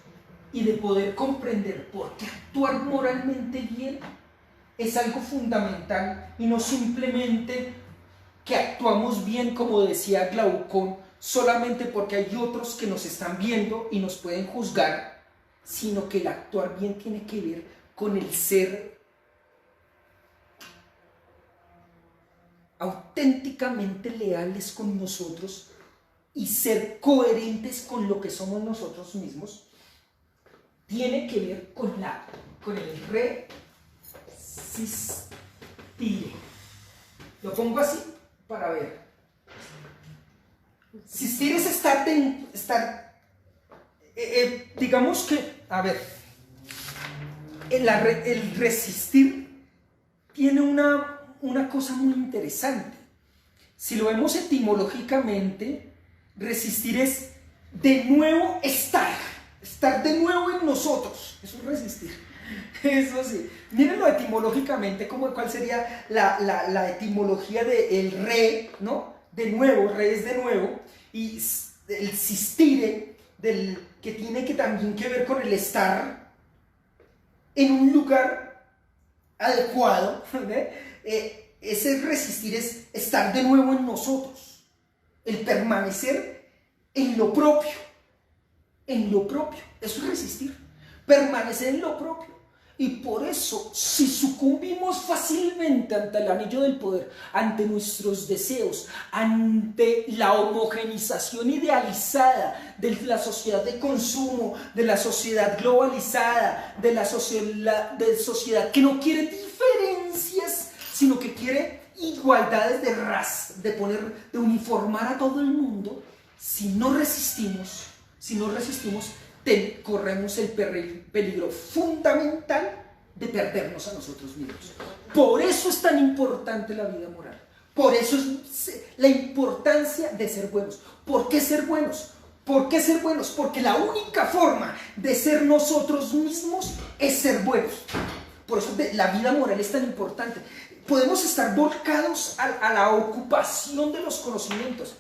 y de poder comprender por qué actuar moralmente bien es algo fundamental, y no simplemente que actuamos bien, como decía Glaucón, solamente porque hay otros que nos están viendo y nos pueden juzgar, sino que el actuar bien tiene que ver con el ser auténticamente leales con nosotros y ser coherentes con lo que somos nosotros mismos. Tiene que ver con el resistir. Lo pongo así para ver. Resistir es digamos que, a ver, el resistir tiene una cosa muy interesante. Si lo vemos etimológicamente, resistir es de nuevo estar de nuevo en nosotros. Eso es resistir. Eso sí. Mírenlo etimológicamente, cuál sería la etimología de el re, ¿no? De nuevo, re es de nuevo, y el sistire, que tiene que también que ver con el estar en un lugar adecuado, ese resistir es estar de nuevo en nosotros, el permanecer en lo propio, eso es resistir, permanecer en lo propio. Y por eso, si sucumbimos fácilmente ante el anillo del poder, ante nuestros deseos, ante la homogenización idealizada de la sociedad de consumo, de la sociedad globalizada, de la sociedad que no quiere diferencias, sino que quiere igualdades de raza, de uniformar a todo el mundo, si no resistimos, corremos el peligro fundamental de perdernos a nosotros mismos. Por eso es tan importante la vida moral. Por eso es la importancia de ser buenos. ¿Por qué ser buenos? ¿Por qué ser buenos? Porque la única forma de ser nosotros mismos es ser buenos. Por eso la vida moral es tan importante. Podemos estar volcados a la ocupación de los conocimientos,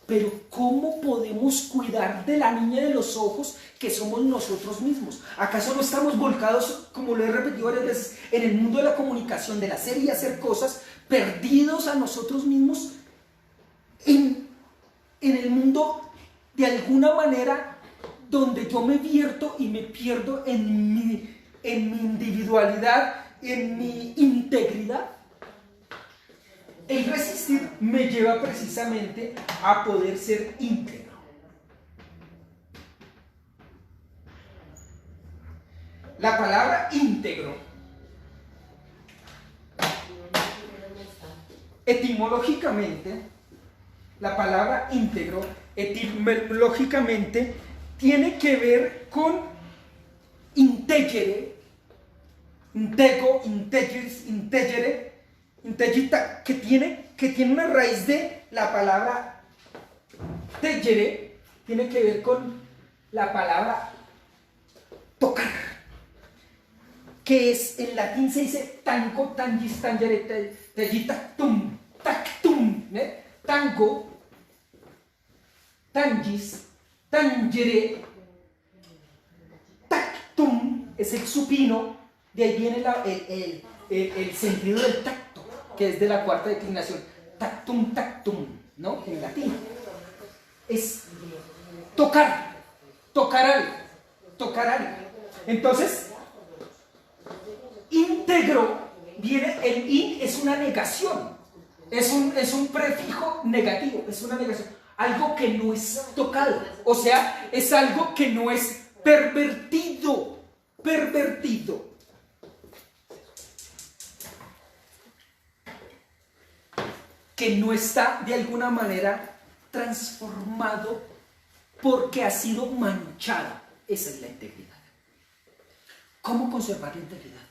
pero ¿cómo podemos cuidar de la niña de los ojos que somos nosotros mismos? ¿Acaso no estamos volcados, como lo he repetido varias veces, en el mundo de la comunicación, del hacer y hacer cosas, perdidos a nosotros mismos, en el mundo de alguna manera donde yo me vierto y me pierdo en mi individualidad, en mi integridad? El resistir me lleva precisamente a poder ser íntegro. La palabra íntegro etimológicamente, la palabra íntegro, etimológicamente, tiene que ver con integere, intego, integeris, integere, integita, que tiene una raíz de la palabra tegere, tiene que ver con la palabra tocar, que es en latín se dice tango, tangis, tangere, tegitactum, tactum, ¿eh? Tango, tangis, tangere, tactum, es el supino, de ahí viene el sentido del tacto, que es de la cuarta declinación, tactum, tactum, ¿no? En latín. Es tocar algo. Entonces, íntegro, viene, el in es una negación, es un prefijo negativo, es una negación, algo que no es tocado, o sea, es algo que no es pervertido, que no está de alguna manera transformado porque ha sido manchado. Esa es la integridad. ¿Cómo conservar la integridad?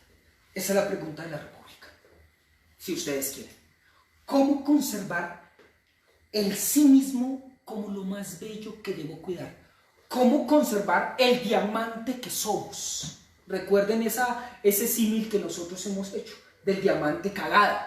Esa es la pregunta de la República, si ustedes quieren. ¿Cómo conservar el sí mismo como lo más bello que debo cuidar? ¿Cómo conservar el diamante que somos? Recuerden ese símil que nosotros hemos hecho, del diamante cagado.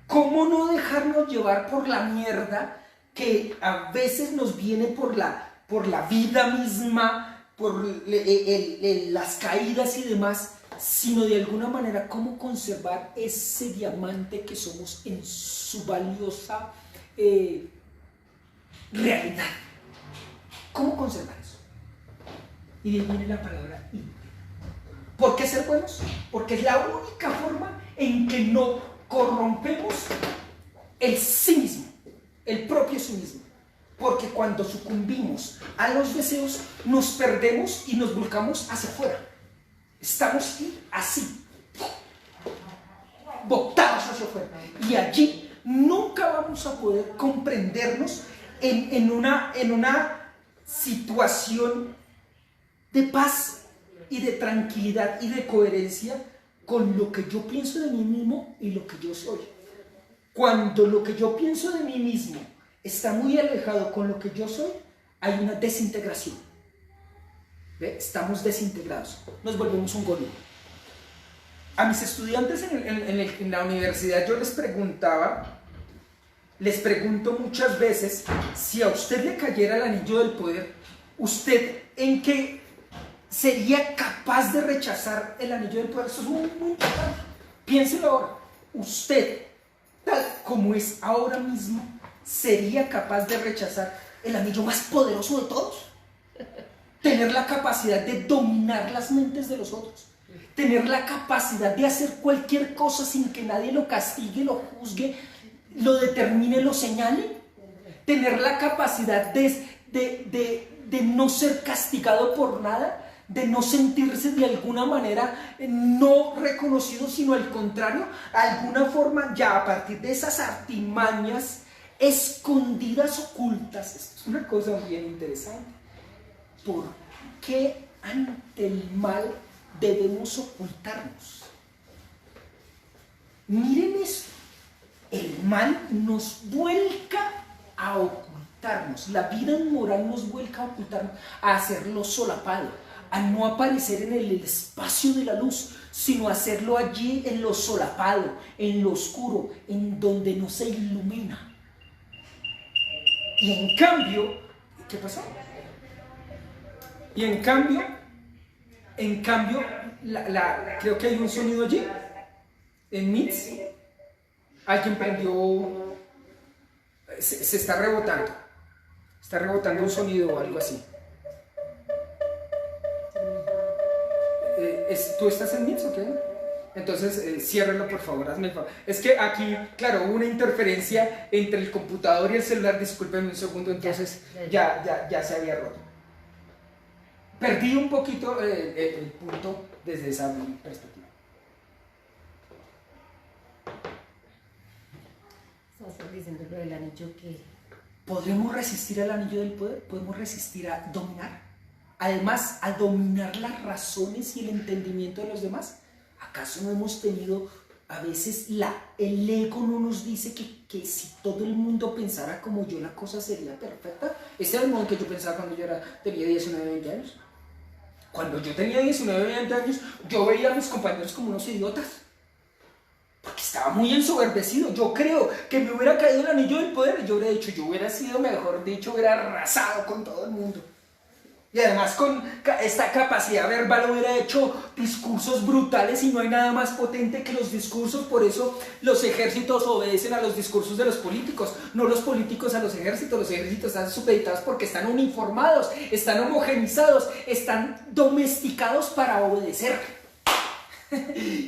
¿Cómo no dejarnos llevar por la mierda que a veces nos viene por la vida misma, por las caídas y demás, sino de alguna manera cómo conservar ese diamante que somos en su valiosa realidad? ¿Cómo conservar eso? Y de ahí viene la palabra íntegro. ¿Por qué ser buenos? Porque es la única forma en que no corrompemos el sí mismo, el propio sí mismo. Porque cuando sucumbimos a los deseos, nos perdemos y nos volcamos hacia afuera. Estamos así, botados hacia afuera. Y allí nunca vamos a poder comprendernos en una situación de paz y de tranquilidad y de coherencia con lo que yo pienso de mí mismo y lo que yo soy. Cuando lo que yo pienso de mí mismo está muy alejado con lo que yo soy, hay una desintegración. ¿Ve? Estamos desintegrados, nos volvemos un gorila. A mis estudiantes en la universidad yo les pregunto muchas veces, si a usted le cayera el anillo del poder, ¿usted en qué sería capaz de rechazar el anillo del poder? Eso es muy, muy importante. Piénselo ahora. Usted, tal como es ahora mismo, ¿sería capaz de rechazar el anillo más poderoso de todos? Tener la capacidad de dominar las mentes de los otros. Tener la capacidad de hacer cualquier cosa sin que nadie lo castigue, lo juzgue, lo determine, lo señale. Tener la capacidad de no ser castigado por nada, de no sentirse de alguna manera no reconocido, sino al contrario, alguna forma ya a partir de esas artimañas escondidas, ocultas. Esto es una cosa bien interesante. ¿Por qué ante el mal debemos ocultarnos? Miren esto. El mal nos vuelca a ocultarnos. La vida moral nos vuelca a ocultarnos, a hacerlo solapado, a no aparecer en el espacio de la luz, sino hacerlo allí en lo solapado, en lo oscuro, en donde no se ilumina. Y en cambio, ¿qué pasó? Y en cambio, creo que hay un sonido allí, en Meets. Alguien prendió, se está rebotando un sonido o algo así. ¿Tú estás en Meets o qué? Entonces, ciérrelo por favor, hazme el favor. Es que aquí, claro, hubo una interferencia entre el computador y el celular, discúlpenme un segundo, entonces ya se había roto. Perdí un poquito el punto desde esa perspectiva. Estás diciendo lo del anillo que... ¿Podremos resistir al anillo del poder? ¿Podemos resistir a dominar? Además, a dominar las razones y el entendimiento de los demás. ¿Acaso no hemos tenido, a veces el ego no nos dice que si todo el mundo pensara como yo, la cosa sería perfecta? Ese era el modo en que yo pensaba cuando tenía 19, 20 años. Cuando yo tenía 19, 20 años, yo veía a mis compañeros como unos idiotas. Porque estaba muy ensoberbecido. Yo creo que me hubiera caído el anillo del poder y yo hubiera dicho, yo hubiera sido, mejor dicho, hubiera arrasado con todo el mundo. Y además con esta capacidad verbal hubiera hecho discursos brutales y no hay nada más potente que los discursos. Por eso los ejércitos obedecen a los discursos de los políticos, no los políticos a los ejércitos. Los ejércitos están supeditados porque están uniformados, están homogenizados, están domesticados para obedecer.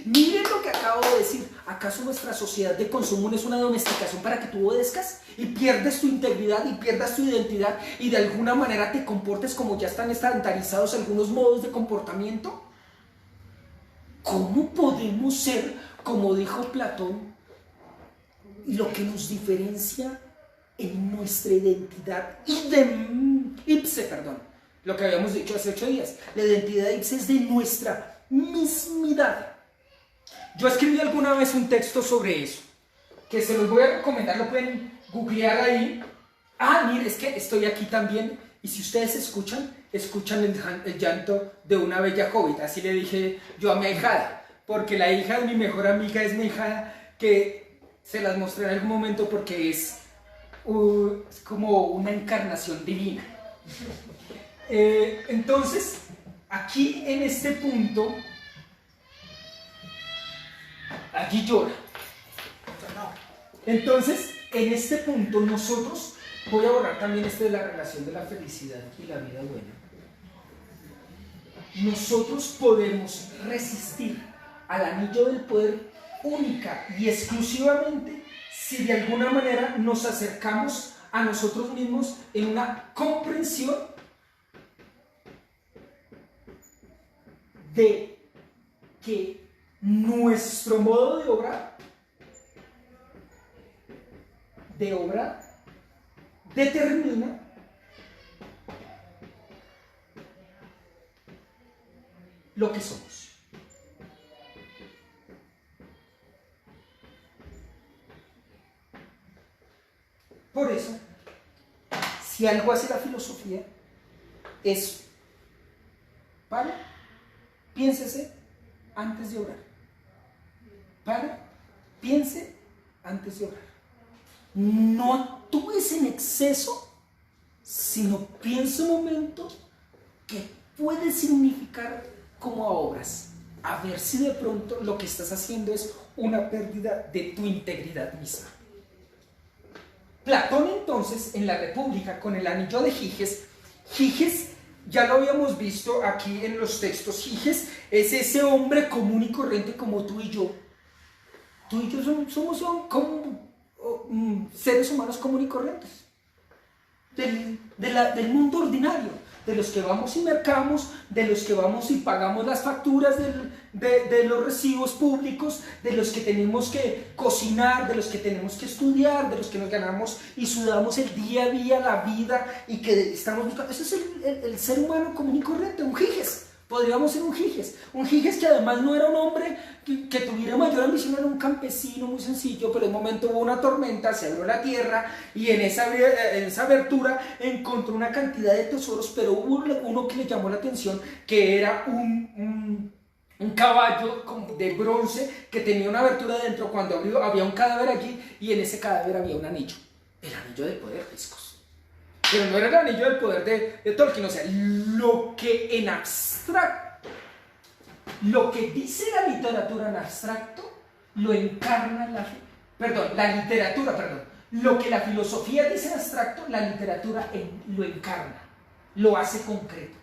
Miren lo que acabo de decir. ¿Acaso nuestra sociedad de consumo no es una domesticación para que tú obedezcas y pierdes tu integridad y pierdas tu identidad y de alguna manera te comportes como ya están estandarizados algunos modos de comportamiento? ¿Cómo podemos ser, como dijo Platón, lo que nos diferencia en nuestra identidad ipse, lo que habíamos dicho hace 8 días? La identidad ipse es de nuestra mismidad. Yo escribí alguna vez un texto sobre eso, que se los voy a recomendar, lo pueden googlear ahí. Mire, es que estoy aquí también, y si ustedes escuchan el llanto de una bella hobbit. Así le dije yo a mi ahijada, porque la hija de mi mejor amiga es mi ahijada, que se las mostré en algún momento porque es como una encarnación divina. Entonces, aquí en este punto, aquí llora. Entonces, en este punto nosotros, voy a borrar también de la relación de la felicidad y la vida buena. Nosotros podemos resistir al anillo del poder única y exclusivamente si de alguna manera nos acercamos a nosotros mismos en una comprensión de que nuestro modo de obrar determina lo que somos. Por eso, si algo hace la filosofía es piénsese antes de orar. Piense antes de orar. No actúes en exceso, sino piensa un momento qué puede significar como obras. A ver si de pronto lo que estás haciendo es una pérdida de tu integridad misma. Platón entonces en la República con el anillo de Giges, ya lo habíamos visto aquí en los textos, Giges es ese hombre común y corriente como tú y yo. Tú y yo somos seres humanos comunes y corrientes del mundo ordinario, de los que vamos y mercamos, de los que vamos y pagamos las facturas de los recibos públicos, de los que tenemos que cocinar, de los que tenemos que estudiar, de los que nos ganamos y sudamos el día a día, la vida, y que estamos buscando. Ese es el ser humano común y corriente, un Giges. Podríamos ser un Giges que además no era un hombre que tuviera mayor ambición, era un campesino muy sencillo, pero en un momento hubo una tormenta, se abrió la tierra y en esa abertura encontró una cantidad de tesoros, pero hubo uno que le llamó la atención, que era un caballo de bronce que tenía una abertura dentro. Cuando abrió había un cadáver allí y en ese cadáver había un anillo, el anillo de poder, discos. Pero no era el anillo del poder de Tolkien, o sea, lo que en abstracto, lo que dice la literatura en abstracto, lo encarna lo que la filosofía dice en abstracto, la literatura lo encarna, lo hace concreto.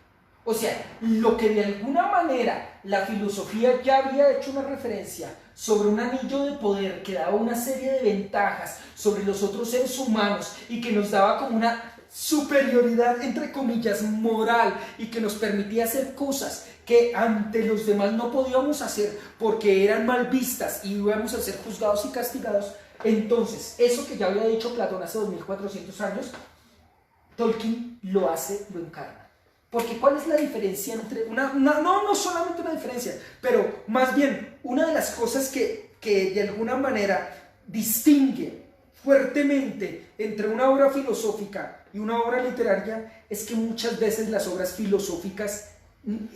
O sea, lo que de alguna manera la filosofía ya había hecho una referencia sobre un anillo de poder que daba una serie de ventajas sobre los otros seres humanos y que nos daba como una superioridad, entre comillas, moral, y que nos permitía hacer cosas que ante los demás no podíamos hacer porque eran mal vistas y íbamos a ser juzgados y castigados. Entonces, eso que ya había dicho Platón hace 2400 años, Tolkien lo hace, lo encarna. Porque ¿cuál es la diferencia entre no solamente una diferencia, pero más bien una de las cosas que de alguna manera distingue fuertemente entre una obra filosófica y una obra literaria es que muchas veces las obras filosóficas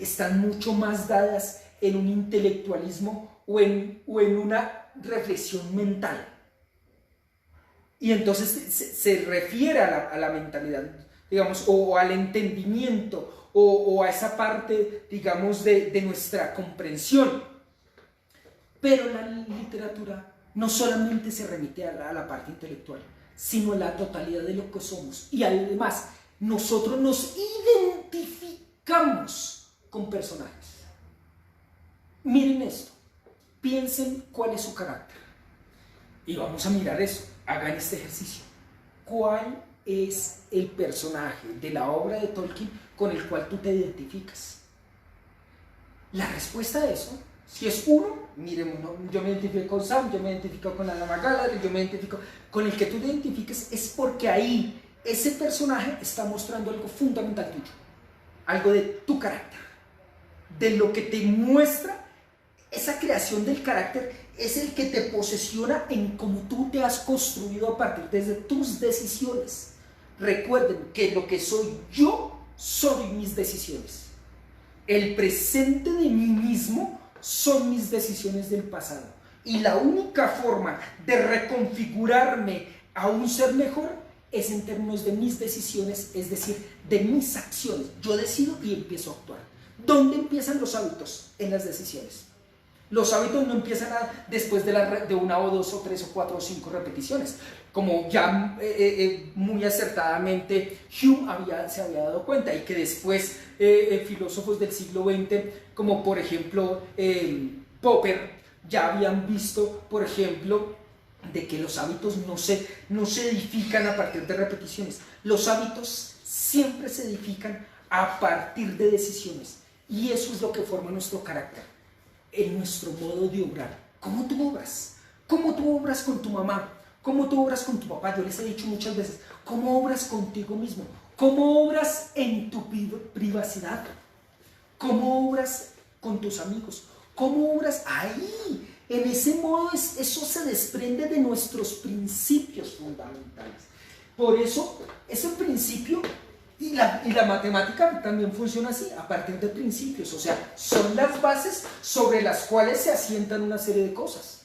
están mucho más dadas en un intelectualismo o en una reflexión mental. Y entonces se refiere a la mentalidad, digamos, o al entendimiento, o a esa parte, digamos, de nuestra comprensión. Pero la literatura no solamente se remite a la parte intelectual, sino a la totalidad de lo que somos. Y además, nosotros nos identificamos con personajes. Miren esto, piensen cuál es su carácter. Y vamos a mirar eso, hagan este ejercicio. ¿Cuál es el personaje de la obra de Tolkien con el cual tú te identificas? La respuesta a eso, si es uno, miren, yo me identifico con Sam, yo me identifico con la Dama Galadriel, yo me identifico con el que tú te identifiques, es porque ahí ese personaje está mostrando algo fundamental tuyo, algo de tu carácter, de lo que te muestra. Esa creación del carácter es el que te posesiona en cómo tú te has construido a partir de tus decisiones. Recuerden que lo que soy yo, soy mis decisiones. El presente de mí mismo son mis decisiones del pasado. Y la única forma de reconfigurarme a un ser mejor es en términos de mis decisiones, es decir, de mis acciones. Yo decido y empiezo a actuar. ¿Dónde empiezan los hábitos? En las decisiones. Los hábitos no empiezan después de una o dos o tres o cuatro o cinco repeticiones, como ya muy acertadamente Hume se había dado cuenta, y que después filósofos del siglo XX, como por ejemplo Popper, ya habían visto, por ejemplo, de que los hábitos no se edifican a partir de repeticiones. Los hábitos siempre se edifican a partir de decisiones, y eso es lo que forma nuestro carácter, en nuestro modo de obrar. ¿Cómo tú obras? ¿Cómo tú obras con tu mamá? ¿Cómo tú obras con tu papá? Yo les he dicho muchas veces, ¿cómo obras contigo mismo? ¿Cómo obras en tu privacidad? ¿Cómo obras con tus amigos? ¿Cómo obras ahí? En ese modo eso se desprende de nuestros principios fundamentales. Por eso, ese principio y la matemática también funciona así, a partir de principios, o sea, son las bases sobre las cuales se asientan una serie de cosas.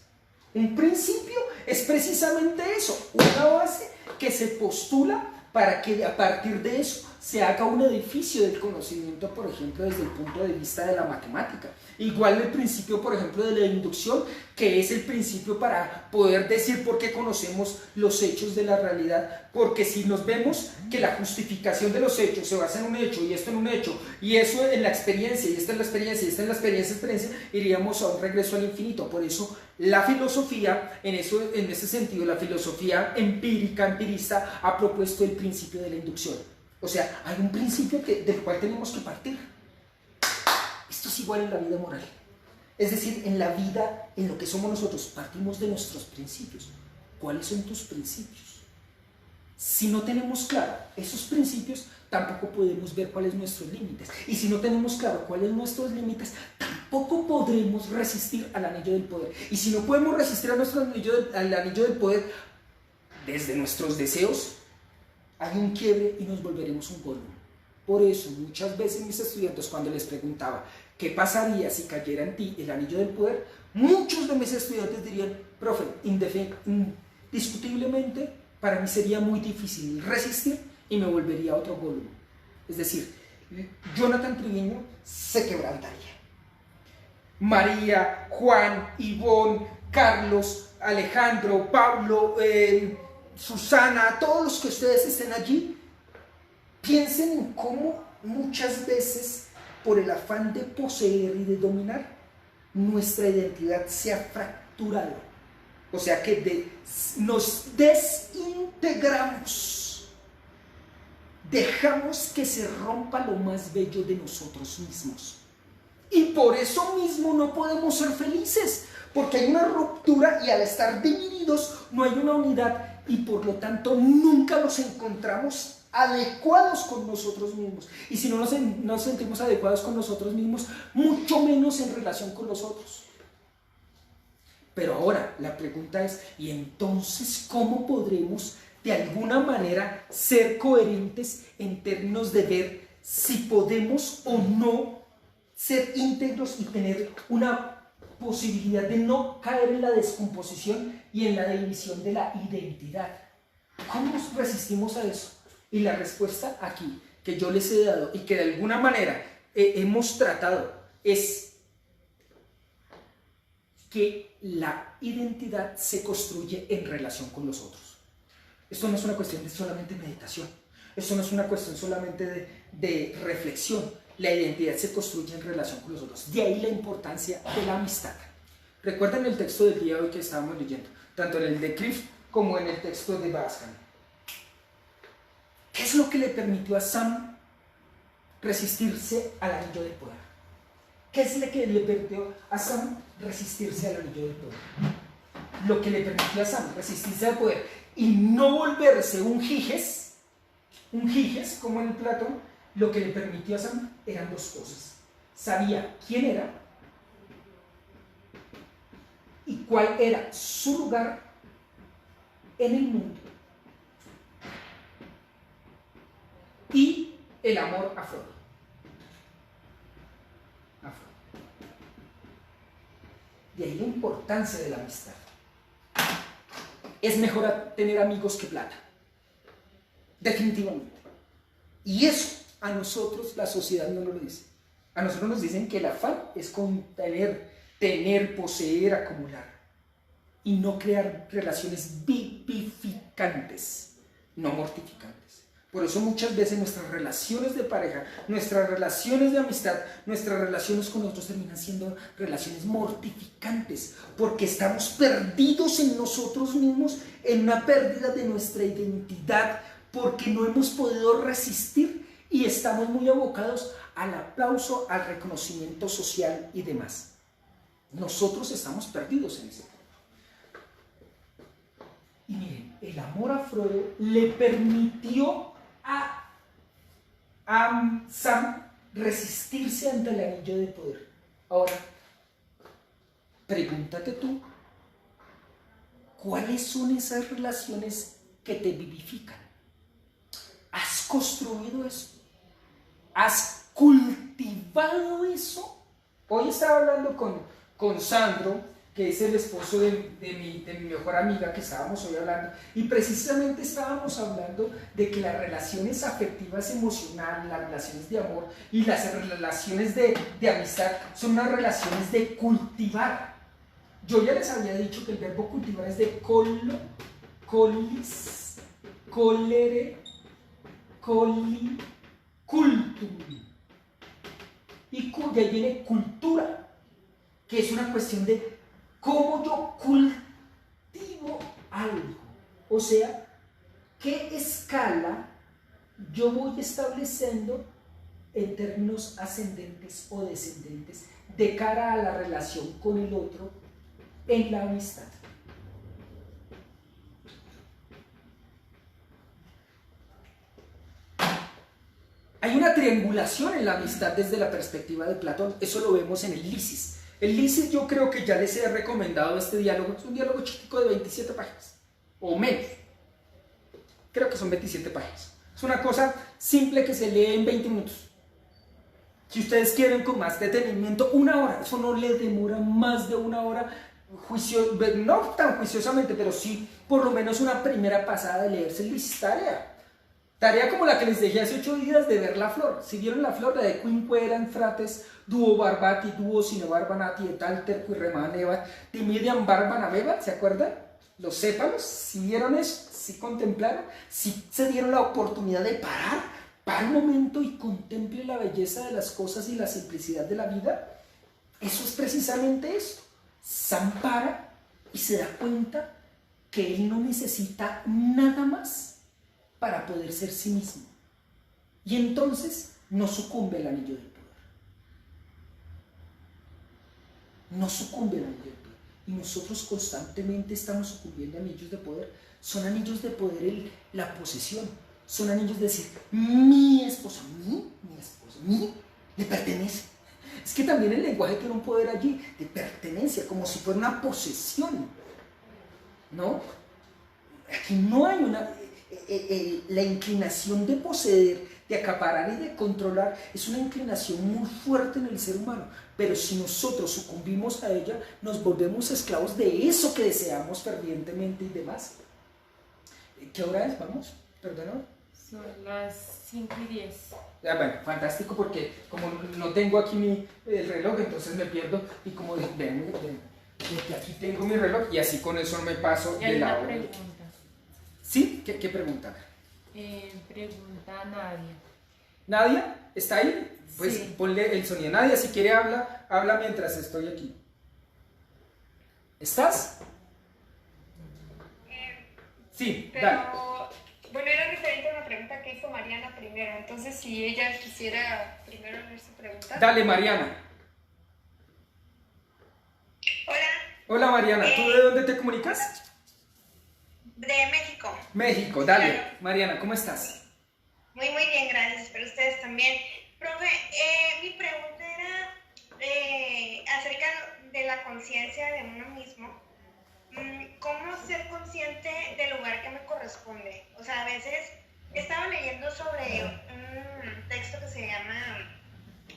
Un principio es precisamente eso, una base que se postula para que a partir de eso se haga un edificio del conocimiento, por ejemplo, desde el punto de vista de la matemática. Igual el principio, por ejemplo, de la inducción, que es el principio para poder decir por qué conocemos los hechos de la realidad, porque si nos vemos que la justificación de los hechos se basa en un hecho, y esto en un hecho, y eso en la experiencia, y esta en la experiencia, y esta en la experiencia, iríamos a un regreso al infinito. Por eso la filosofía, en ese sentido, la filosofía empirista, ha propuesto el principio de la inducción. O sea, hay un principio del cual tenemos que partir. Esto es igual en la vida moral. Es decir, en la vida, en lo que somos nosotros, partimos de nuestros principios. ¿Cuáles son tus principios? Si no tenemos claro esos principios, tampoco podemos ver cuáles son nuestros límites. Y si no tenemos claro cuáles son nuestros límites, tampoco podremos resistir al anillo del poder. Y si no podemos resistir al anillo del poder desde nuestros deseos, hay un quiebre y nos volveremos un Gollum. Por eso, muchas veces mis estudiantes, cuando les preguntaba qué pasaría si cayera en ti el anillo del poder, muchos de mis estudiantes dirían: profe, indiscutiblemente para mí sería muy difícil resistir y me volvería otro Gollum. Es decir, Jonathan Triviño se quebrantaría. María, Juan, Ivonne, Carlos, Alejandro, Pablo, Susana, todos los que ustedes estén allí, piensen en cómo muchas veces, por el afán de poseer y de dominar, nuestra identidad se ha fracturado. O sea que nos desintegramos. Dejamos que se rompa lo más bello de nosotros mismos. Y por eso mismo no podemos ser felices, porque hay una ruptura y al estar divididos no hay una unidad y por lo tanto nunca nos encontramos adecuados con nosotros mismos. Y si no nos sentimos adecuados con nosotros mismos, mucho menos en relación con los otros. Pero ahora la pregunta es, ¿y entonces cómo podremos de alguna manera ser coherentes en términos de ver si podemos o no ser íntegros y tener una posibilidad de no caer en la descomposición y en la división de la identidad? ¿Cómo nos resistimos a eso? Y la respuesta aquí, que yo les he dado y que de alguna manera hemos tratado, es que la identidad se construye en relación con los otros. Esto no es una cuestión de solamente meditación, esto no es una cuestión solamente de reflexión. La identidad se construye en relación con los otros. De ahí la importancia de la amistad. Recuerden el texto del día de hoy que estábamos leyendo, tanto en el de Cliff como en el texto de Bascan. ¿Qué es lo que le permitió a Sam resistirse al anillo del poder? ¿Qué es lo que le permitió a Sam resistirse al anillo del poder? Lo que le permitió a Sam resistirse al poder y no volverse un Giges como en Platón, lo que le permitió a Sam eran dos cosas. Sabía quién era y cuál era su lugar en el mundo y el amor a Freud. De ahí la importancia de la amistad. Es mejor tener amigos que plata, definitivamente. Y eso a nosotros la sociedad no nos lo dice. A nosotros nos dicen que el afán es tener, poseer, acumular y no crear relaciones vivificantes, no mortificantes. Por eso muchas veces nuestras relaciones de pareja, nuestras relaciones de amistad, nuestras relaciones con otros terminan siendo relaciones mortificantes, porque estamos perdidos en nosotros mismos, en una pérdida de nuestra identidad, porque no hemos podido resistir y estamos muy abocados al aplauso, al reconocimiento social y demás. Nosotros estamos perdidos en ese punto. Y miren, el amor a Frodo le permitió a Sam resistirse ante el anillo de poder. Ahora, pregúntate tú, ¿cuáles son esas relaciones que te vivifican? ¿Has construido eso? ¿Has cultivado eso? Hoy estaba hablando con Sandro, que es el esposo de mi mejor amiga, que estábamos hoy hablando, y precisamente estábamos hablando de que las relaciones afectivas emocionales, las relaciones de amor y las relaciones de amistad son unas relaciones de cultivar. Yo ya les había dicho que el verbo cultivar es de colis, colere, coli, cultum. Y de ahí viene cultura, que es una cuestión de cómo yo cultivo algo. O sea, qué escala yo voy estableciendo en términos ascendentes o descendentes de cara a la relación con el otro en la amistad. Hay una triangulación en la amistad desde la perspectiva de Platón. Eso lo vemos en el Lisis. El Lisis, yo creo que ya les he recomendado este diálogo. Es un diálogo chiquitico de 27 páginas o menos. Creo que son 27 páginas. Es una cosa simple que se lee en 20 minutos. Si ustedes quieren con más detenimiento, 1 hora. Eso no le demora más de 1 hora, no tan juiciosamente, pero sí por lo menos una primera pasada de leerse el Lisis. Tarea como la que les dejé hace 8 días de ver la flor. Si vieron la flor, la de quinque eran frates, duo barbati, duo sine barbanati, et alter qui remaneva, timidiam barbanaveva, ¿se acuerdan? Los sépalos, si vieron eso, si contemplaron, si se dieron la oportunidad de para un momento y contemple la belleza de las cosas y la simplicidad de la vida. Eso es precisamente esto. Sam para y se da cuenta que él no necesita nada más para poder ser sí mismo. Y entonces no sucumbe al anillo del poder. no sucumben al anillo de poder. Y nosotros constantemente estamos sucumbiendo a anillos de poder. Son anillos de poder la posesión. Son anillos de decir, mi esposo, mi, le pertenece. Es que también el lenguaje tiene un poder allí de pertenencia, como si fuera una posesión, ¿no? Aquí no hay la inclinación de poseer, de acaparar y de controlar, es una inclinación muy fuerte en el ser humano, pero si nosotros sucumbimos a ella, nos volvemos esclavos de eso que deseamos fervientemente y demás. ¿Qué hora es? ¿Vamos? ¿Perdón? Son las 5:10. Ah, bueno, fantástico, porque como no tengo aquí el reloj, entonces me pierdo y como ven, que aquí tengo mi reloj y así con eso me paso de la hora. Pregunta. ¿Sí? ¿Qué pregunta? Pregunta Nadia. ¿Nadia? ¿Está ahí? Pues sí. Ponle el sonido. Nadia, si quiere habla mientras estoy aquí. ¿Estás? Sí, pero, dale. bueno, era referente a una pregunta que hizo Mariana primero, entonces si ella quisiera primero leer su pregunta. Dale, Mariana. Hola. Hola, Mariana. ¿Tú de dónde te comunicas? De México. México, dale. Claro. Mariana, ¿cómo estás? Muy bien, gracias, espero ustedes también. Profe, mi pregunta era acerca de la conciencia de uno mismo. ¿Cómo ser consciente del lugar que me corresponde? O sea, a veces estaba leyendo sobre un texto que se llama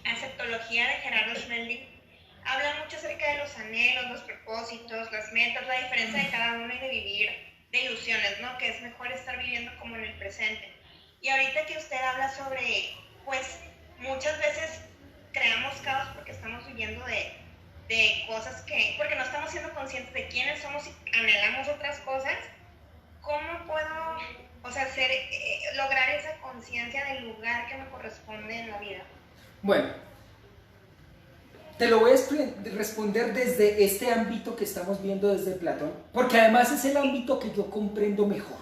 Aceptología de Gerardo Schmelding. Habla mucho acerca de los anhelos, los propósitos, las metas, la diferencia de cada uno y de vivir de ilusiones, ¿no? Que es mejor estar viviendo como en el presente. Y ahorita que usted habla sobre, pues, muchas veces creamos caos porque estamos huyendo de cosas porque no estamos siendo conscientes de quiénes somos y anhelamos otras cosas. ¿Cómo puedo, lograr esa conciencia del lugar que me corresponde en la vida? Bueno, te lo voy a responder desde este ámbito que estamos viendo desde Platón, porque además es el ámbito que yo comprendo mejor.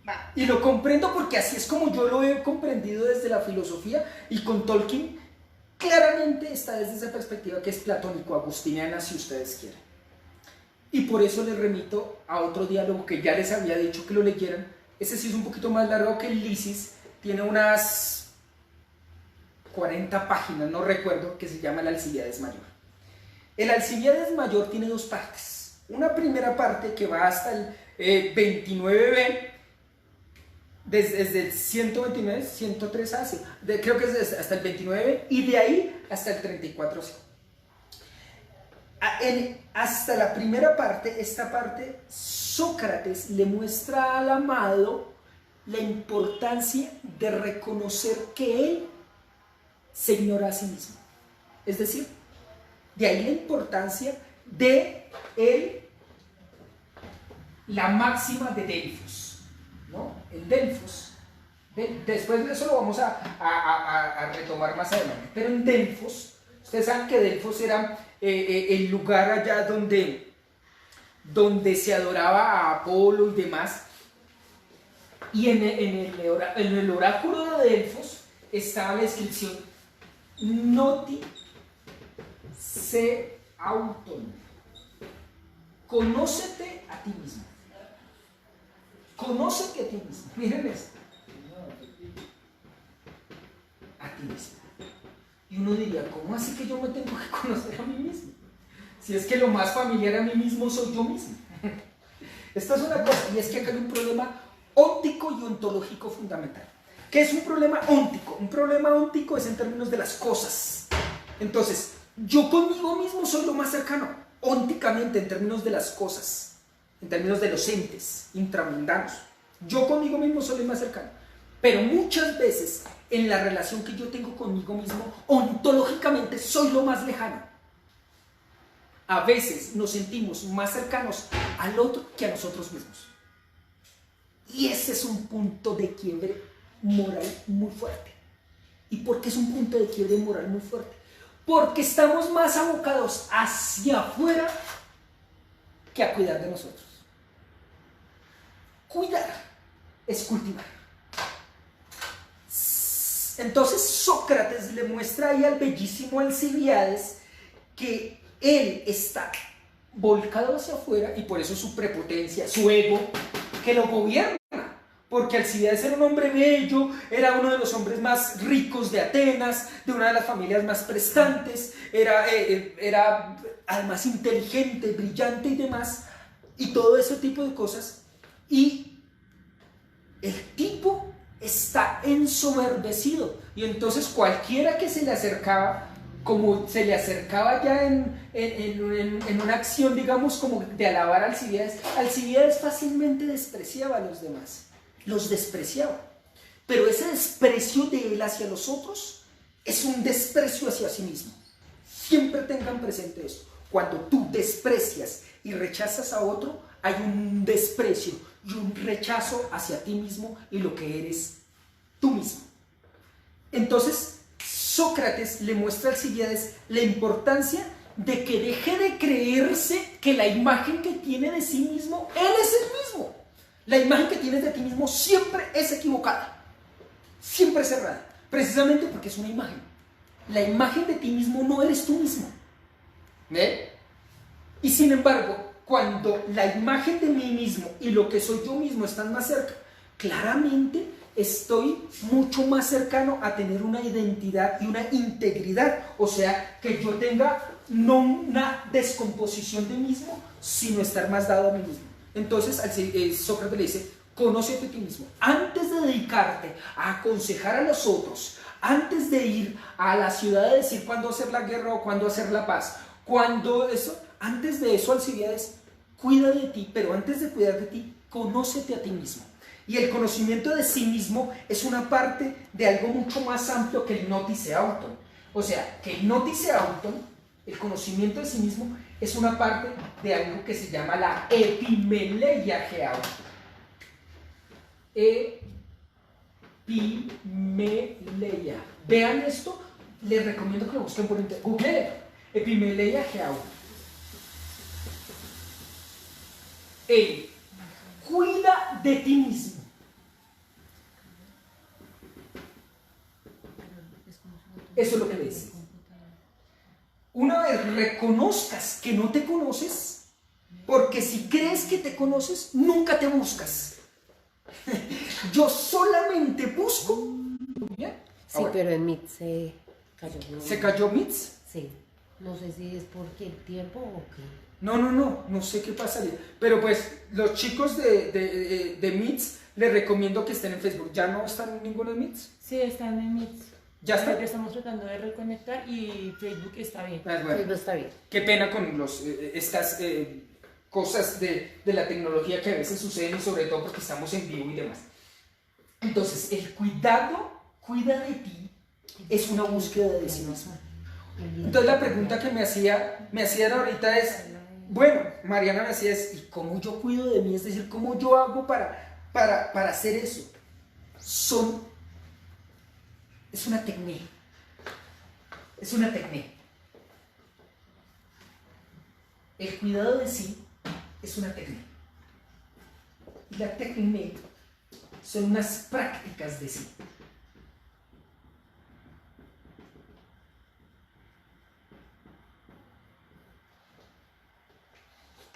Va. Y lo comprendo porque así es como yo lo he comprendido desde la filosofía, y con Tolkien claramente está desde esa perspectiva que es platónico-agustiniana, si ustedes quieren. Y por eso les remito a otro diálogo que ya les había dicho que lo leyeran. Ese sí es un poquito más largo que el Lisis, tiene unas 40 páginas, no recuerdo, que se llama el Alcibíades Mayor. El Alcibíades Mayor tiene dos partes. Una primera parte que va hasta el 29b, desde el 129, 103A, creo que es hasta el 29, y de ahí hasta el 34C. Hasta la primera parte, esta parte, Sócrates le muestra al amado la importancia de reconocer que él se ignora a sí mismo. Es decir, de ahí la importancia de la máxima de Delfos, ¿no? El Delfos, después de eso lo vamos a retomar más adelante, pero en Delfos, ustedes saben que Delfos era el lugar allá donde se adoraba a Apolo y demás, y en el oráculo de Delfos estaba la descripción Noti se auton, conócete a ti mismo. Conócete a ti mismo. Miren esto. A ti mismo. Y uno diría, ¿cómo así que yo me tengo que conocer a mí mismo? Si es que lo más familiar a mí mismo soy yo mismo. Esto es una cosa, y es que acá hay un problema óntico y ontológico fundamental. ¿Qué es un problema óntico? Un problema óntico es en términos de las cosas. Entonces, yo conmigo mismo soy lo más cercano, ónticamente, en términos de las cosas. En términos de los entes intramundanos. Yo conmigo mismo soy el más cercano. Pero muchas veces, en la relación que yo tengo conmigo mismo, ontológicamente soy lo más lejano. A veces nos sentimos más cercanos al otro que a nosotros mismos. Y ese es un punto de quiebre moral muy fuerte. ¿Y por qué es un punto de quiebre moral muy fuerte? Porque estamos más abocados hacia afuera que a cuidar de nosotros. Cuidar es cultivar. Entonces Sócrates le muestra ahí al bellísimo Alcibíades que él está volcado hacia afuera y por eso su prepotencia, su ego, que lo gobierna. Porque Alcibiades era un hombre bello, era uno de los hombres más ricos de Atenas, de una de las familias más prestantes, era además inteligente, brillante y demás, y todo ese tipo de cosas. Y el tipo está ensoberbecido, y entonces cualquiera que se le acercaba, como se le acercaba ya en una acción, digamos, como de alabar a Alcibiades, Alcibiades fácilmente despreciaba a los demás. Los despreciaba, pero ese desprecio de él hacia los otros es un desprecio hacia sí mismo. Siempre tengan presente esto: cuando tú desprecias y rechazas a otro, hay un desprecio y un rechazo hacia ti mismo y lo que eres tú mismo. Entonces Sócrates le muestra a Alcibiades la importancia de que deje de creerse que la imagen que tiene de sí mismo, él es el mismo. La imagen que tienes de ti mismo siempre es equivocada, siempre es errada, precisamente porque es una imagen. La imagen de ti mismo no eres tú mismo. ¿Ve? Y sin embargo, cuando la imagen de mí mismo y lo que soy yo mismo están más cerca, claramente estoy mucho más cercano a tener una identidad y una integridad. O sea, que yo tenga no una descomposición de mí mismo, sino estar más dado a mí mismo. Entonces Sócrates le dice: conócete a ti mismo. Antes de dedicarte a aconsejar a los otros, antes de ir a la ciudad a decir cuándo hacer la guerra o cuándo hacer la paz, antes de eso, Alcibiades, cuida de ti, pero antes de cuidar de ti, conócete a ti mismo. Y el conocimiento de sí mismo es una parte de algo mucho más amplio que el notice auton. O sea, que el notice auton, el conocimiento de sí mismo, es una parte de algo que se llama la epimeleia geau. Epimeleia. Vean esto, les recomiendo que lo busquen por internet. Google epimeleia geau. Cuida de ti mismo. Eso es lo que le dice. Una vez reconozcas que no te conoces, porque si crees que te conoces, nunca te buscas. Yo solamente busco. ¿Bien? Sí, ahora, pero en MIT se cayó. ¿Se cayó MIT? Sí. No sé si es porque el tiempo o qué. No sé qué pasaría. Pero pues los chicos de MITS les recomiendo que estén en Facebook. ¿Ya no están en ninguno de MITS? Sí, están en MITS. ¿Ya está? Estamos tratando de reconectar y Facebook está bien. Bueno, Facebook está bien. Qué pena con estas cosas de la tecnología que a veces suceden, y sobre todo porque estamos en vivo y demás. Entonces, el cuida de ti, es una búsqueda de sí mismo. Entonces la pregunta que me hacían ahorita es, bueno, Mariana me hacía es, ¿y cómo yo cuido de mí? Es decir, ¿cómo yo hago para hacer eso? Es una técnica. Es una técnica. El cuidado de sí es una técnica. Y la técnica son unas prácticas de sí.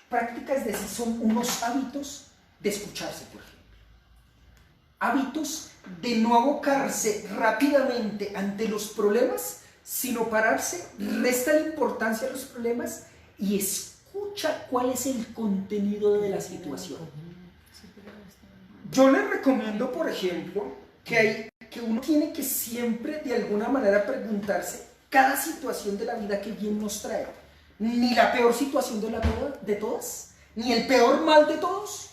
Prácticas de sí son unos hábitos de escucharse, por ejemplo. Hábitos de no abocarse rápidamente ante los problemas, sino pararse, resta la importancia a los problemas y escucha cuál es el contenido de la situación. Yo les recomiendo, por ejemplo, que uno tiene que siempre de alguna manera preguntarse cada situación de la vida que bien nos trae. Ni la peor situación de todas, ni el peor mal de todos,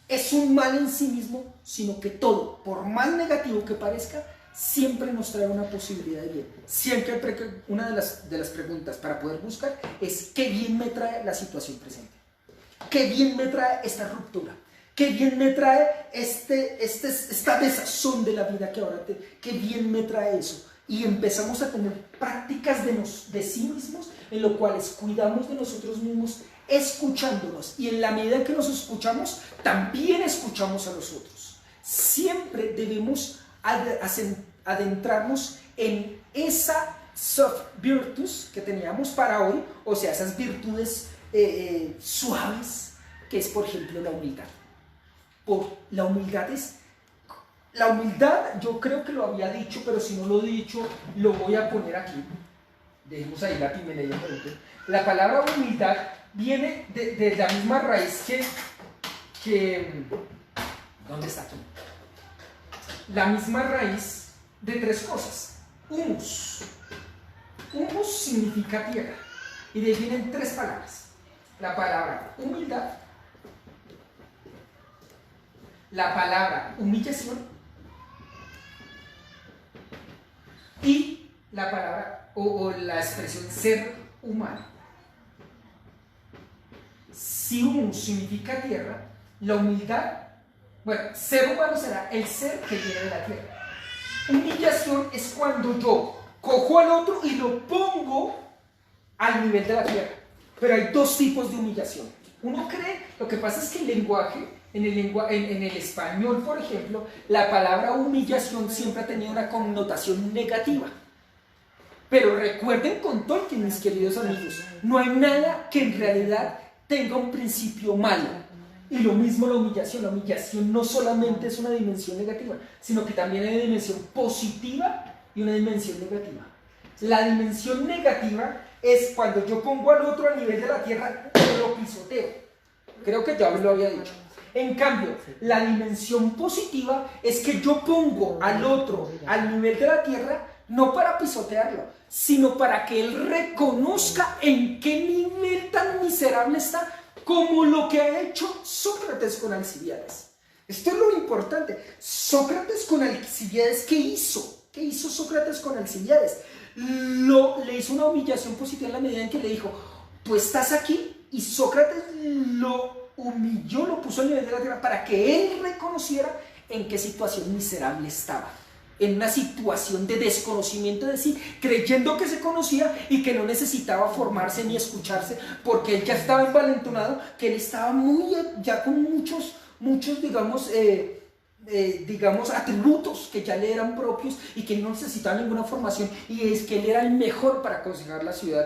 es un mal en sí mismo, sino que todo, por más negativo que parezca, siempre nos trae una posibilidad de bien. Siempre una de las preguntas para poder buscar es ¿qué bien me trae la situación presente? ¿Qué bien me trae esta ruptura? ¿Qué bien me trae esta desazón de la vida que ahora qué bien me trae eso? Y empezamos a tener prácticas de sí mismos, en lo cuales cuidamos de nosotros mismos, escuchándonos. Y en la medida en que nos escuchamos, también escuchamos a los otros. Siempre debemos adentrarnos en esa soft virtues que teníamos para hoy, o sea, esas virtudes suaves, que es, por ejemplo, la humildad. La humildad, yo creo que lo había dicho, pero si no lo he dicho, lo voy a poner aquí. Dejemos ahí la pimenella. La palabra humildad viene de la misma raíz que... ¿Dónde está aquí? La misma raíz de tres cosas. Humus. Humus significa tierra. Y de ahí vienen tres palabras. La palabra humildad, la palabra humillación y la palabra o la expresión ser humano. Si humus significa tierra, la humildad, bueno, ser humano será el ser que viene de la tierra. Humillación es cuando yo cojo al otro y lo pongo al nivel de la tierra. Pero hay dos tipos de humillación. Uno cree, lo que pasa es que el lenguaje, en el español, por ejemplo, la palabra humillación siempre ha tenido una connotación negativa. Pero recuerden con Tolkien, mis queridos amigos, no hay nada que en realidad tenga un principio malo. Y lo mismo la humillación. La humillación no solamente es una dimensión negativa, sino que también hay una dimensión positiva y una dimensión negativa. La dimensión negativa es cuando yo pongo al otro a nivel de la tierra y lo pisoteo. Creo que ya lo había dicho. En cambio, la dimensión positiva es que yo pongo al otro al nivel de la tierra no para pisotearlo, sino para que él reconozca en qué nivel tan miserable está, como lo que ha hecho Sócrates con Alcibíades. Esto es lo importante. Sócrates con Alcibíades, ¿qué hizo? ¿Qué hizo Sócrates con Alcibíades? Le hizo una humillación positiva en la medida en que le dijo, tú estás aquí, y Sócrates lo humilló, lo puso al nivel de la tierra para que él reconociera en qué situación miserable estaba. En una situación de desconocimiento de sí, creyendo que se conocía y que no necesitaba formarse ni escucharse, porque él ya estaba envalentonado, que él estaba ya con muchos, digamos, atributos que ya le eran propios y que no necesitaba ninguna formación, y es que él era el mejor para aconsejar la ciudad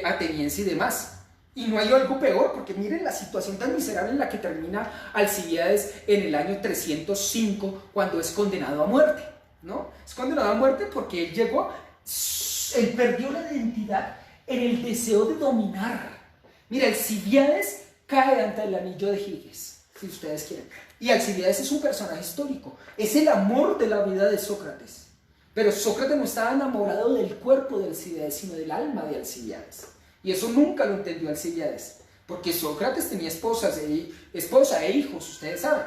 ateniense y demás. Y no hay algo peor, porque miren la situación tan miserable en la que termina Alcibíades en el año 305, cuando es condenado a muerte, ¿no? Es condenado a muerte porque él perdió la identidad en el deseo de dominar. Mira, Alcibíades cae ante el anillo de Giges, si ustedes quieren. Y Alcibíades es un personaje histórico, es el amor de la vida de Sócrates. Pero Sócrates no estaba enamorado del cuerpo de Alcibíades, sino del alma de Alcibíades. Y eso nunca lo entendió Alcibíades, porque Sócrates tenía esposa e hijos, ustedes saben.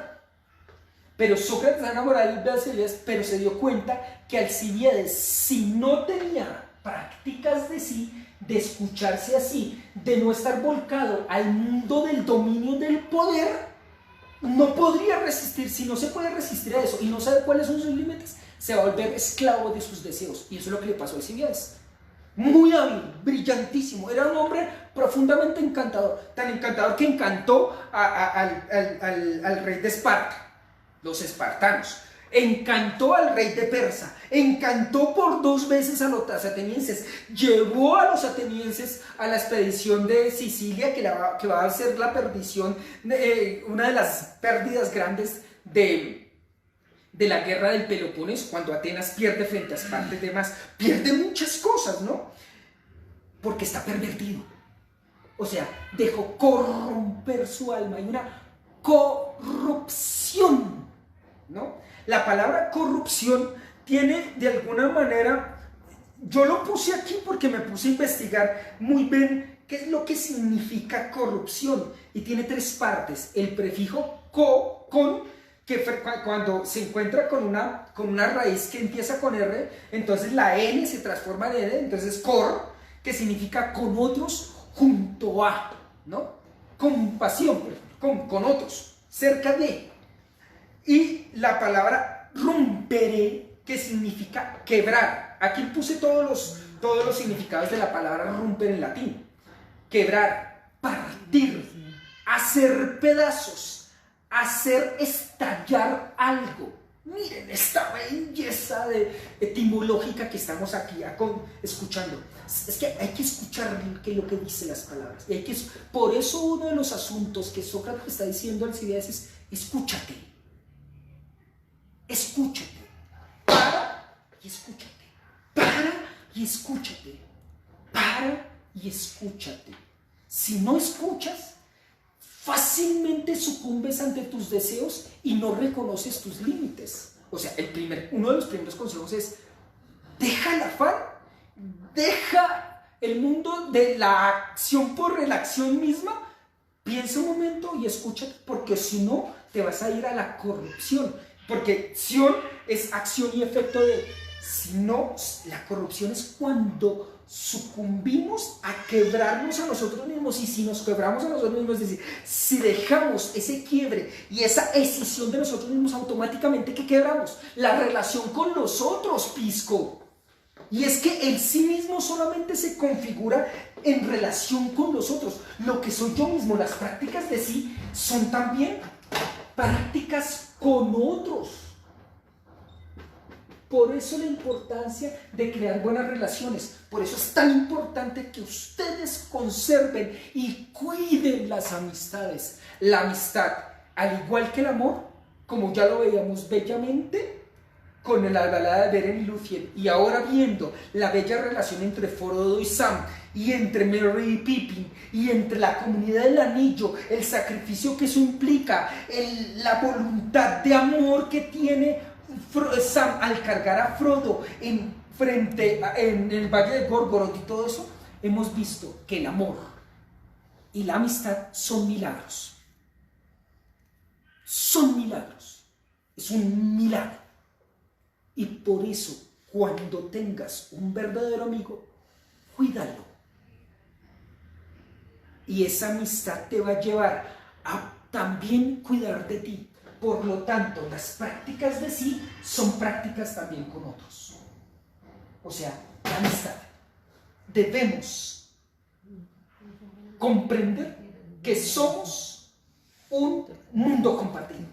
Pero Sócrates estaba enamorado de Alcibíades, pero se dio cuenta que Alcibíades, si no tenía prácticas de sí, de escucharse así, de no estar volcado al mundo del dominio del poder, no podría resistir. Si no se puede resistir a eso y no sabe cuáles son sus límites, se va a volver esclavo de sus deseos. Y eso es lo que le pasó a Alcibíades. Muy hábil, brillantísimo, era un hombre profundamente encantador, tan encantador que encantó al rey de Esparta, los espartanos, encantó al rey de Persa, encantó por 2 veces a los atenienses, llevó a los atenienses a la expedición de Sicilia, que va a ser la perdición, una de las pérdidas grandes de la guerra del Peloponeso, cuando Atenas pierde frente a Esparta y demás, pierde muchas cosas, ¿no? Porque está pervertido. O sea, dejó corromper su alma. Hay una corrupción, ¿no? La palabra corrupción tiene de alguna manera, yo lo puse aquí porque me puse a investigar muy bien qué es lo que significa corrupción. Y tiene 3 partes. El prefijo con, que cuando se encuentra con una raíz que empieza con R, entonces la N se transforma en N, entonces cor, que significa con otros junto a, ¿no? Compasión, con otros, cerca de. Y la palabra rompere, que significa quebrar. Aquí puse todos los significados de la palabra romper en latín. Quebrar, partir, hacer pedazos, hacer estallar algo, Miren esta belleza etimológica que estamos aquí escuchando. Es que hay que escuchar lo que dicen las palabras. Y por eso uno de los asuntos que Sócrates está diciendo al Alcibiades es: escúchate. Escúchate. Para y escúchate. Para y escúchate. Para y escúchate. Si no escuchas, fácilmente sucumbes ante tus deseos y no reconoces tus límites. O sea, uno de los primeros consejos es: deja el afán, deja el mundo de la acción por la acción misma, piensa un momento y escúchate, porque si no, te vas a ir a la corrupción. Porque acción es acción y efecto si no, la corrupción es cuando sucumbimos a quebrarnos a nosotros mismos. Y si nos quebramos a nosotros mismos, es decir, si dejamos ese quiebre y esa escisión de nosotros mismos, automáticamente ¿qué quebramos? La relación con los otros, pisco. Y es que el sí mismo solamente se configura en relación con los otros. Lo que soy yo mismo, las prácticas de sí, son también prácticas con otros. Por eso la importancia de crear buenas relaciones. Por eso es tan importante que ustedes conserven y cuiden las amistades. La amistad, al igual que el amor, como ya lo veíamos bellamente con la balada de Beren y Lúthien, y ahora viendo la bella relación entre Frodo y Sam, y entre Merry y Pippin, y entre la comunidad del anillo, el sacrificio que eso implica, la voluntad de amor que tiene Sam al cargar a Frodo en el Valle de Gorgoroth y todo eso, hemos visto que el amor y la amistad son milagros. Son milagros. Es un milagro. Y por eso, cuando tengas un verdadero amigo, cuídalo. Y esa amistad te va a llevar a también cuidar de ti. Por lo tanto, las prácticas de sí son prácticas también con otros. O sea, la amistad. Debemos comprender que somos un mundo compartido.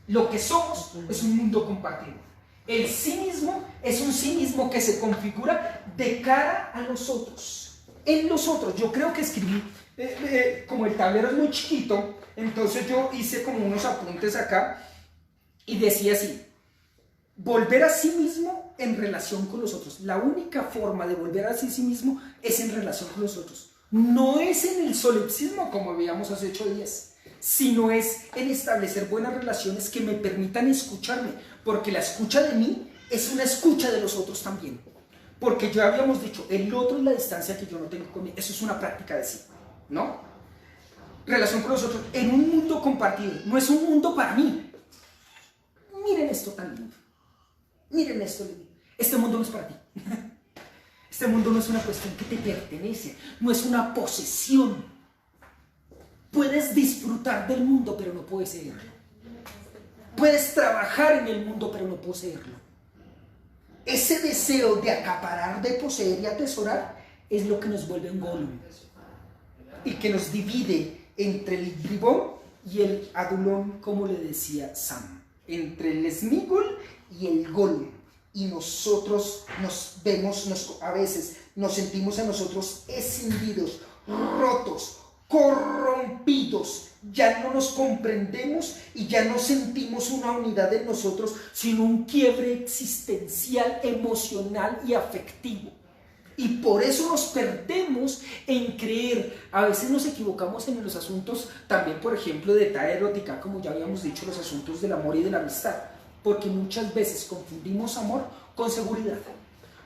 Lo que somos es un mundo compartido. El sí mismo es un sí mismo que se configura de cara a los otros. En los otros, yo creo que escribí, como el tablero es muy chiquito, entonces yo hice como unos apuntes acá y decía así: volver a sí mismo en relación con los otros. La única forma de volver a sí mismo es en relación con los otros. No es en el solipsismo como veíamos hace 8 días, sino es en establecer buenas relaciones que me permitan escucharme, porque la escucha de mí es una escucha de los otros también. Porque ya habíamos dicho, el otro es la distancia que yo no tengo conmigo. Eso es una práctica de sí, ¿no? Relación con los otros en un mundo compartido. No es un mundo para mí. Miren esto tan lindo. Miren esto lindo. Este mundo no es para ti. Este mundo no es una cuestión que te pertenece. No es una posesión. Puedes disfrutar del mundo, pero no poseerlo. Puedes trabajar en el mundo, pero no poseerlo. Ese deseo de acaparar, de poseer y atesorar es lo que nos vuelve un Gollum y que nos divide entre el bribón y el adulón, como le decía Sam, entre el Sméagol y el Gollum. Y nosotros nos vemos, a veces nos sentimos a nosotros escindidos, rotos, corrompidos. Ya no nos comprendemos y ya no sentimos una unidad en nosotros, sino un quiebre existencial, emocional y afectivo. Y por eso nos perdemos en creer. A veces nos equivocamos en los asuntos también, por ejemplo, de etapa erótica, como ya habíamos dicho, los asuntos del amor y de la amistad. Porque muchas veces confundimos amor con seguridad.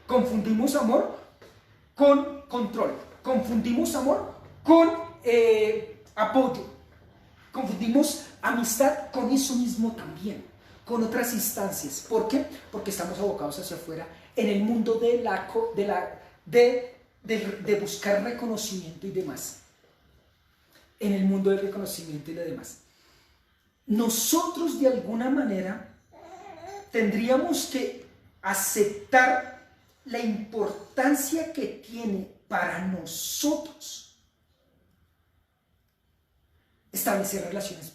Confundimos amor con control. Confundimos amor con apoyo. Confundimos amistad con eso mismo también, con otras instancias. ¿Por qué? Porque estamos abocados hacia afuera en el mundo de buscar reconocimiento y demás. En el mundo del reconocimiento y demás. Nosotros de alguna manera tendríamos que aceptar la importancia que tiene para nosotros establecer relaciones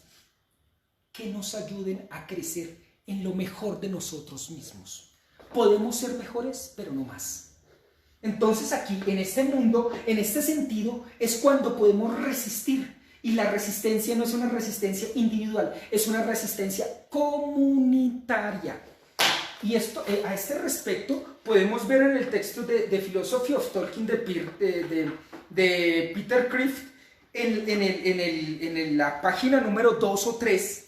que nos ayuden a crecer en lo mejor de nosotros mismos. Podemos ser mejores, pero no más. Entonces aquí, en este mundo, en este sentido, es cuando podemos resistir. Y la resistencia no es una resistencia individual, es una resistencia comunitaria. Y esto, a este respecto, podemos ver en el texto de Philosophy of Talking de Peter Kreeft, en la página número 2 o 3.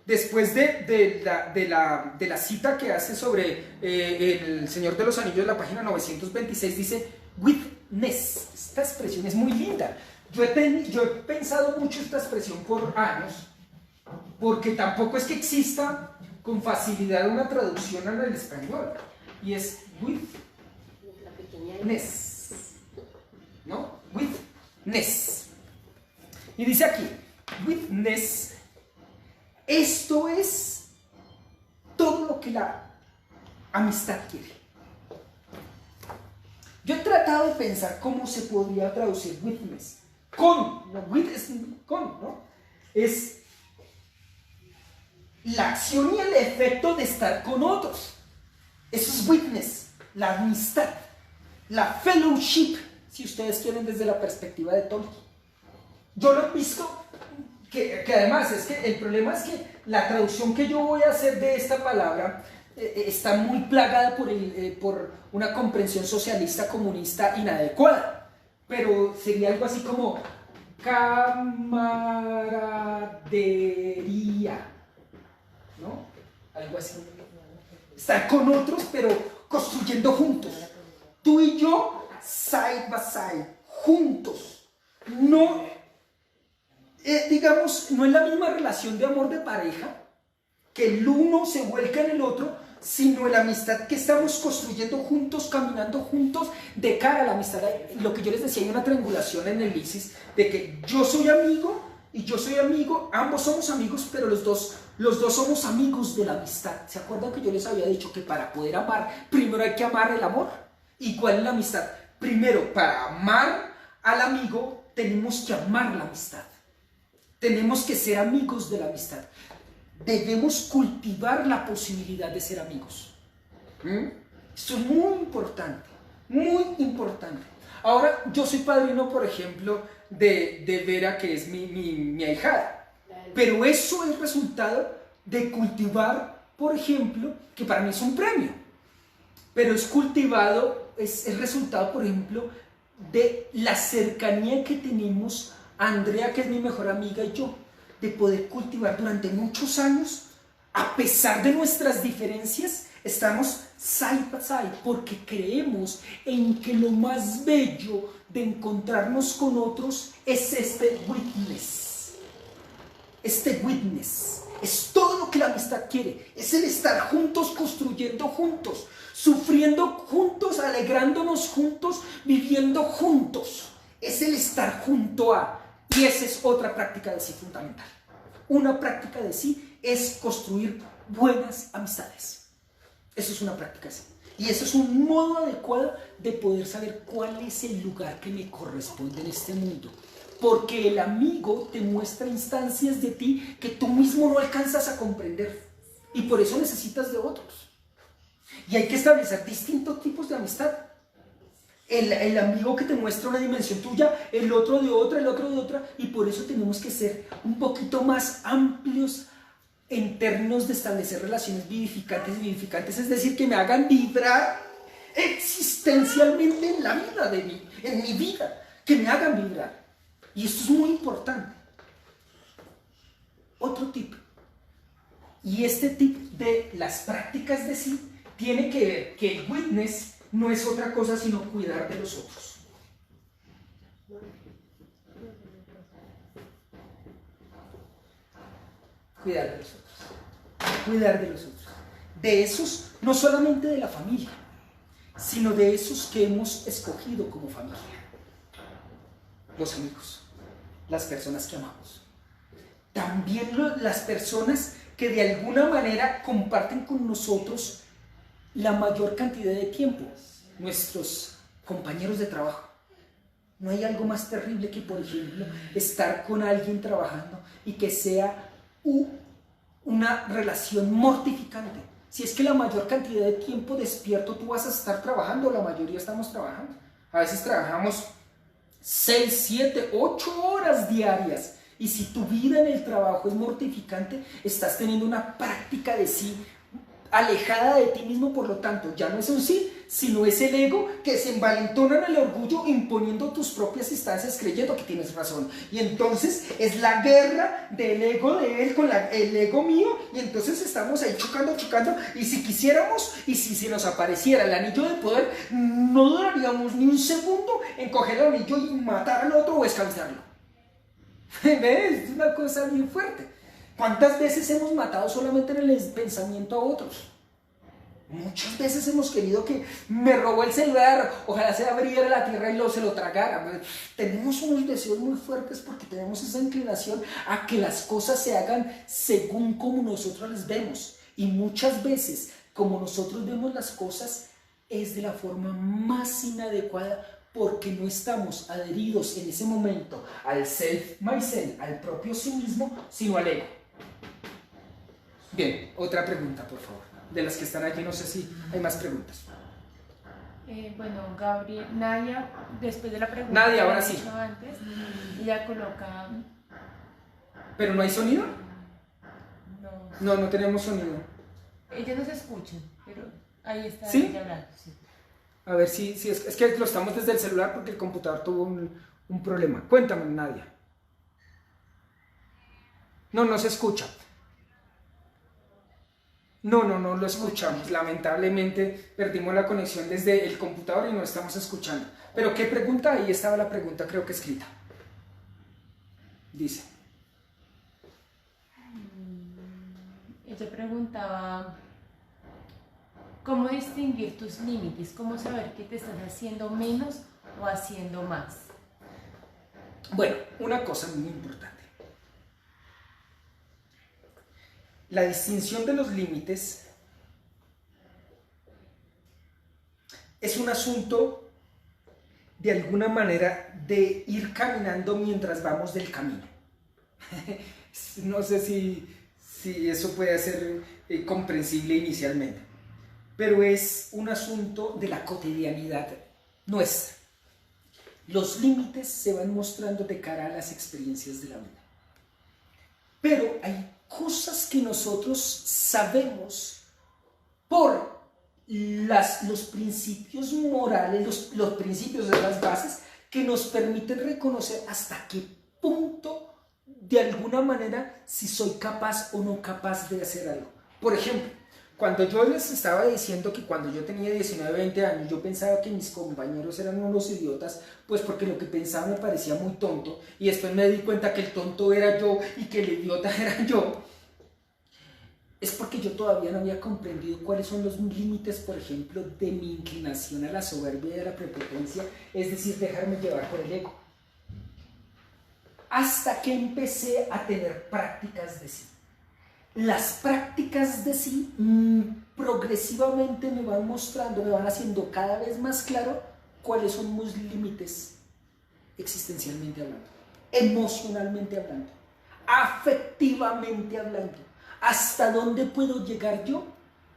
Después de la cita que hace sobre el Señor de los Anillos, la página 926, dice witness. Esta expresión es muy linda. Yo he pensado mucho esta expresión por años, porque tampoco es que exista con facilidad una traducción al español, y es witness, ¿no? Witness. Y dice aquí, witness, esto es todo lo que la amistad quiere. Yo he tratado de pensar cómo se podría traducir witness. ¿No? Es la acción y el efecto de estar con otros. Eso es witness, la amistad, la fellowship, si ustedes quieren desde la perspectiva de Tolkien. Yo lo he visto, que además es que el problema es que la traducción que yo voy a hacer de esta palabra está muy plagada por una comprensión socialista, comunista inadecuada. Pero sería algo así como camaradería, ¿no? Algo así. Estar con otros, pero construyendo juntos. Tú y yo, side by side, juntos. No, digamos, no es la misma relación de amor de pareja, que el uno se vuelca en el otro, sino la amistad que estamos construyendo juntos, caminando juntos de cara a la amistad. Lo que yo les decía, hay una triangulación en el ISIS de que yo soy amigo y yo soy amigo, ambos somos amigos, pero los dos somos amigos de la amistad. ¿Se acuerdan que yo les había dicho que para poder amar, primero hay que amar el amor? ¿Y cuál es la amistad? Primero, para amar al amigo, tenemos que amar la amistad. Tenemos que ser amigos de la amistad. Debemos cultivar la posibilidad de ser amigos. Esto es muy importante, muy importante. Ahora, yo soy padrino, por ejemplo, de Vera, que es mi ahijada. Pero eso es resultado de cultivar, por ejemplo, que para mí es un premio. Pero es cultivado, es el resultado, por ejemplo, de la cercanía que tenemos Andrea, que es mi mejor amiga, y yo, de poder cultivar durante muchos años, a pesar de nuestras diferencias, estamos side by side, porque creemos en que lo más bello de encontrarnos con otros es este witness. Este witness es todo lo que la amistad quiere, es el estar juntos, construyendo juntos, sufriendo juntos, alegrándonos juntos, viviendo juntos. Es el estar junto a. Y esa es otra práctica de sí fundamental. Una práctica de sí es construir buenas amistades. Eso es una práctica de sí. Y eso es un modo adecuado de poder saber cuál es el lugar que me corresponde en este mundo. Porque el amigo te muestra instancias de ti que tú mismo no alcanzas a comprender. Y por eso necesitas de otros. Y hay que establecer distintos tipos de amistad. El amigo que te muestra una dimensión tuya, el otro de otra, el otro de otra, y por eso tenemos que ser un poquito más amplios en términos de establecer relaciones vivificantes, es decir, que me hagan vibrar existencialmente en la vida en mi vida, que me hagan vibrar. Y esto es muy importante. Otro tip, y este tip de las prácticas de sí, tiene que ver que el witness no es otra cosa sino cuidar de los otros. Cuidar de los otros. Cuidar de los otros. De esos, no solamente de la familia, sino de esos que hemos escogido como familia. Los amigos, las personas que amamos. También las personas que de alguna manera comparten con nosotros la mayor cantidad de tiempo, nuestros compañeros de trabajo. No hay algo más terrible que, por ejemplo, estar con alguien trabajando y que sea una relación mortificante. Si es que la mayor cantidad de tiempo despierto tú vas a estar trabajando, la mayoría estamos trabajando. A veces trabajamos 6, 7, 8 horas diarias. Y si tu vida en el trabajo es mortificante, estás teniendo una práctica de sí alejada de ti mismo, por lo tanto, ya no es un sí, sino es el ego que se envalentona en el orgullo imponiendo tus propias instancias creyendo que tienes razón. Y entonces es la guerra del ego de él con el ego mío, y entonces estamos ahí chocando, y si quisiéramos, y si se nos apareciera el anillo de poder, no duraríamos ni un segundo en coger el anillo y matar al otro o esclavizarlo. ¿Ves? Es una cosa bien fuerte. ¿Cuántas veces hemos matado solamente en el pensamiento a otros? Muchas veces hemos querido que me robó el celular, ojalá se abriera la tierra y se lo tragara. Tenemos unos deseos muy fuertes porque tenemos esa inclinación a que las cosas se hagan según como nosotros las vemos. Y muchas veces, como nosotros vemos las cosas, es de la forma más inadecuada porque no estamos adheridos en ese momento al self, myself, al propio sí mismo, sino al ego. Bien, otra pregunta, por favor. De las que están allí, no sé si hay más preguntas. Bueno, Gabriel, Nadia, después de la pregunta Nadia, que ahora había sí. hecho antes, ella coloca... ¿Pero no hay sonido? No, No tenemos sonido. ella no se escucha, pero ahí está ¿Sí? ella hablando. Sí. A ver si es que lo estamos desde el celular porque el computador tuvo un problema. Cuéntame, Nadia. No se escucha. No lo escuchamos. Lamentablemente perdimos la conexión desde el computador y no estamos escuchando. Pero ¿qué pregunta? Ahí estaba la pregunta, creo que escrita. Dice. Ella preguntaba, ¿cómo distinguir tus límites? ¿Cómo saber que te estás haciendo menos o haciendo más? Bueno, una cosa muy importante. La distinción de los límites es un asunto de alguna manera de ir caminando mientras vamos del camino. No sé si eso puede ser comprensible inicialmente, pero es un asunto de la cotidianidad nuestra. Los límites se van mostrando de cara a las experiencias de la vida. Pero hay cosas que nosotros sabemos por los principios morales, los principios de las bases que nos permiten reconocer hasta qué punto, de alguna manera, si soy capaz o no capaz de hacer algo. Por ejemplo, cuando yo les estaba diciendo que cuando yo tenía 19, 20 años, yo pensaba que mis compañeros eran unos idiotas, pues porque lo que pensaba me parecía muy tonto, y después me di cuenta que el tonto era yo y que el idiota era yo, es porque yo todavía no había comprendido cuáles son los límites, por ejemplo, de mi inclinación a la soberbia y a la prepotencia, es decir, dejarme llevar por el ego. Hasta que empecé a tener prácticas de sí. Las prácticas de sí progresivamente me van mostrando, me van haciendo cada vez más claro cuáles son mis límites existencialmente hablando, emocionalmente hablando, afectivamente hablando, hasta dónde puedo llegar yo,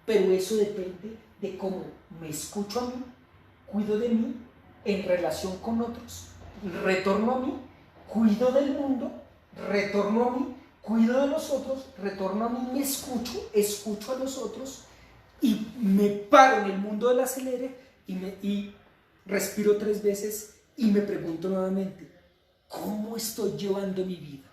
pero eso depende de cómo me escucho a mí, cuido de mí en relación con otros, retorno a mí, cuido del mundo, retorno a mí, cuido de los otros, retorno a mí, me escucho a los otros y me paro en el mundo del acelere y respiro 3 veces y me pregunto nuevamente, ¿cómo estoy llevando mi vida?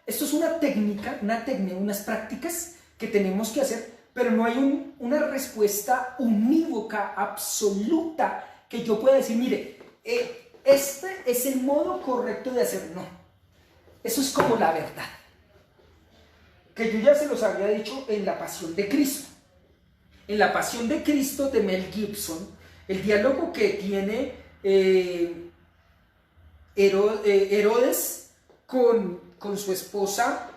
Esto es una técnica, unas prácticas que tenemos que hacer, pero no hay una respuesta unívoca, absoluta, que yo pueda decir, mire, este es el modo correcto de hacer. No, eso es como la verdad, que yo ya se los había dicho en La Pasión de Cristo. En La Pasión de Cristo de Mel Gibson, el diálogo que tiene Herodes con su esposa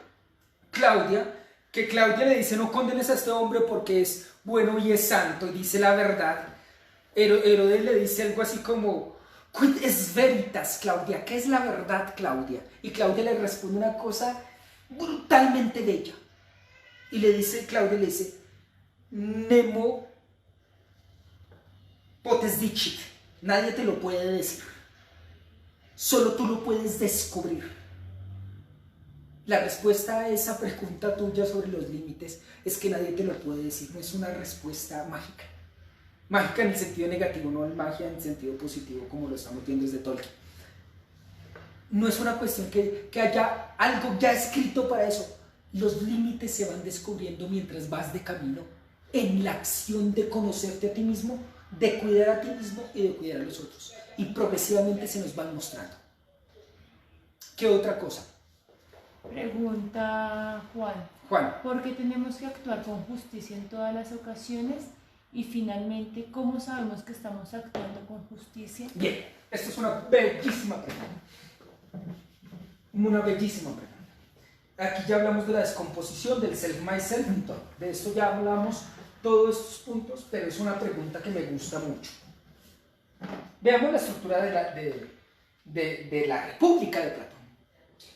Claudia, que Claudia le dice, no condenes a este hombre porque es bueno y es santo, y dice la verdad. Herodes le dice algo así como, quid es veritas, Claudia, ¿qué es la verdad, Claudia? Y Claudia le responde una cosa brutalmente bella. Y le dice, Claudia le dice, Nemo potes dicit, nadie te lo puede decir, solo tú lo puedes descubrir. La respuesta a esa pregunta tuya sobre los límites es que nadie te lo puede decir, no es una respuesta mágica. Mágica en el sentido negativo, no magia en el sentido positivo, como lo estamos viendo desde Tolkien. No es una cuestión que haya algo ya escrito para eso. Los límites se van descubriendo mientras vas de camino en la acción de conocerte a ti mismo, de cuidar a ti mismo y de cuidar a los otros. Y progresivamente se nos van mostrando. ¿Qué otra cosa? Pregunta Juan. Juan. ¿Por qué tenemos que actuar con justicia en todas las ocasiones? Y finalmente, ¿cómo sabemos que estamos actuando con justicia? Bien, esto es una bellísima pregunta. Una bellísima pregunta. Aquí ya hablamos de la descomposición del self, myself, de esto ya hablamos todos estos puntos, pero es una pregunta que me gusta mucho. Veamos la estructura de la República de Platón.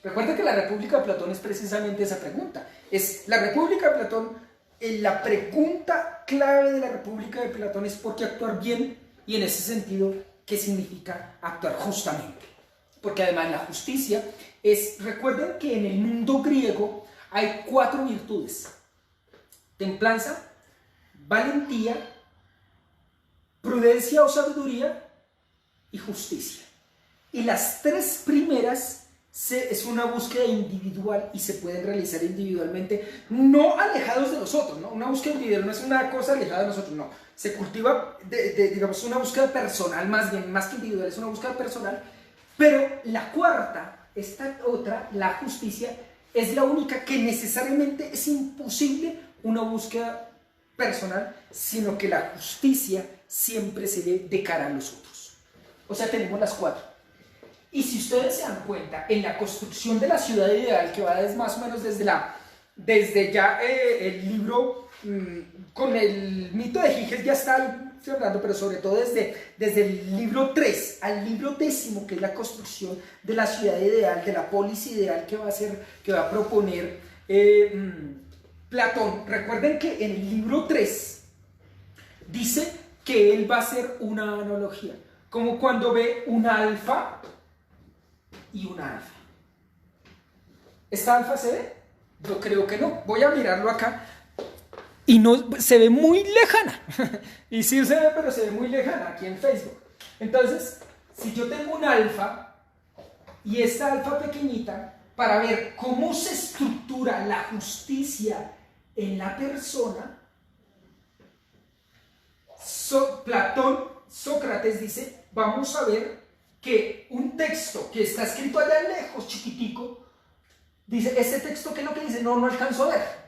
Recuerda que la República de Platón es precisamente esa pregunta. Es la República de Platón, la pregunta clave de la República de Platón es ¿por qué actuar bien? Y en ese sentido, ¿qué significa actuar justamente? Porque además la justicia es, recuerden que en el mundo griego hay 4 virtudes: templanza, valentía, prudencia o sabiduría y justicia. Y las 3 primeras es una búsqueda individual y se pueden realizar individualmente, no alejados de nosotros, ¿no? Una búsqueda individual no es una cosa alejada de nosotros, no. Se cultiva, digamos, una búsqueda personal, más bien, más que individual, es una búsqueda personal. Pero la cuarta, esta otra, la justicia, es la única que necesariamente es imposible una búsqueda personal, sino que la justicia siempre se ve de cara a los otros. O sea, tenemos las 4. Y si ustedes se dan cuenta, en la construcción de la ciudad ideal, que va más o menos desde ya el libro, con el mito de Giges ya está ahí, estoy hablando, pero sobre todo desde el libro 3 al libro 10, que es la construcción de la ciudad ideal, de la polis ideal que va a proponer Platón. Recuerden que en el libro 3 dice que él va a hacer una analogía, como cuando ve un alfa y una alfa. ¿Esta alfa se ve? Yo creo que no. Voy a mirarlo acá. Y no, se ve muy lejana. Y sí se ve, pero se ve muy lejana aquí en Facebook. Entonces, si yo tengo un alfa y esta alfa pequeñita, para ver cómo se estructura la justicia en la persona, Sócrates dice, vamos a ver que un texto que está escrito allá lejos, chiquitico, dice, este texto, ¿qué es lo que dice? No alcanzo a ver.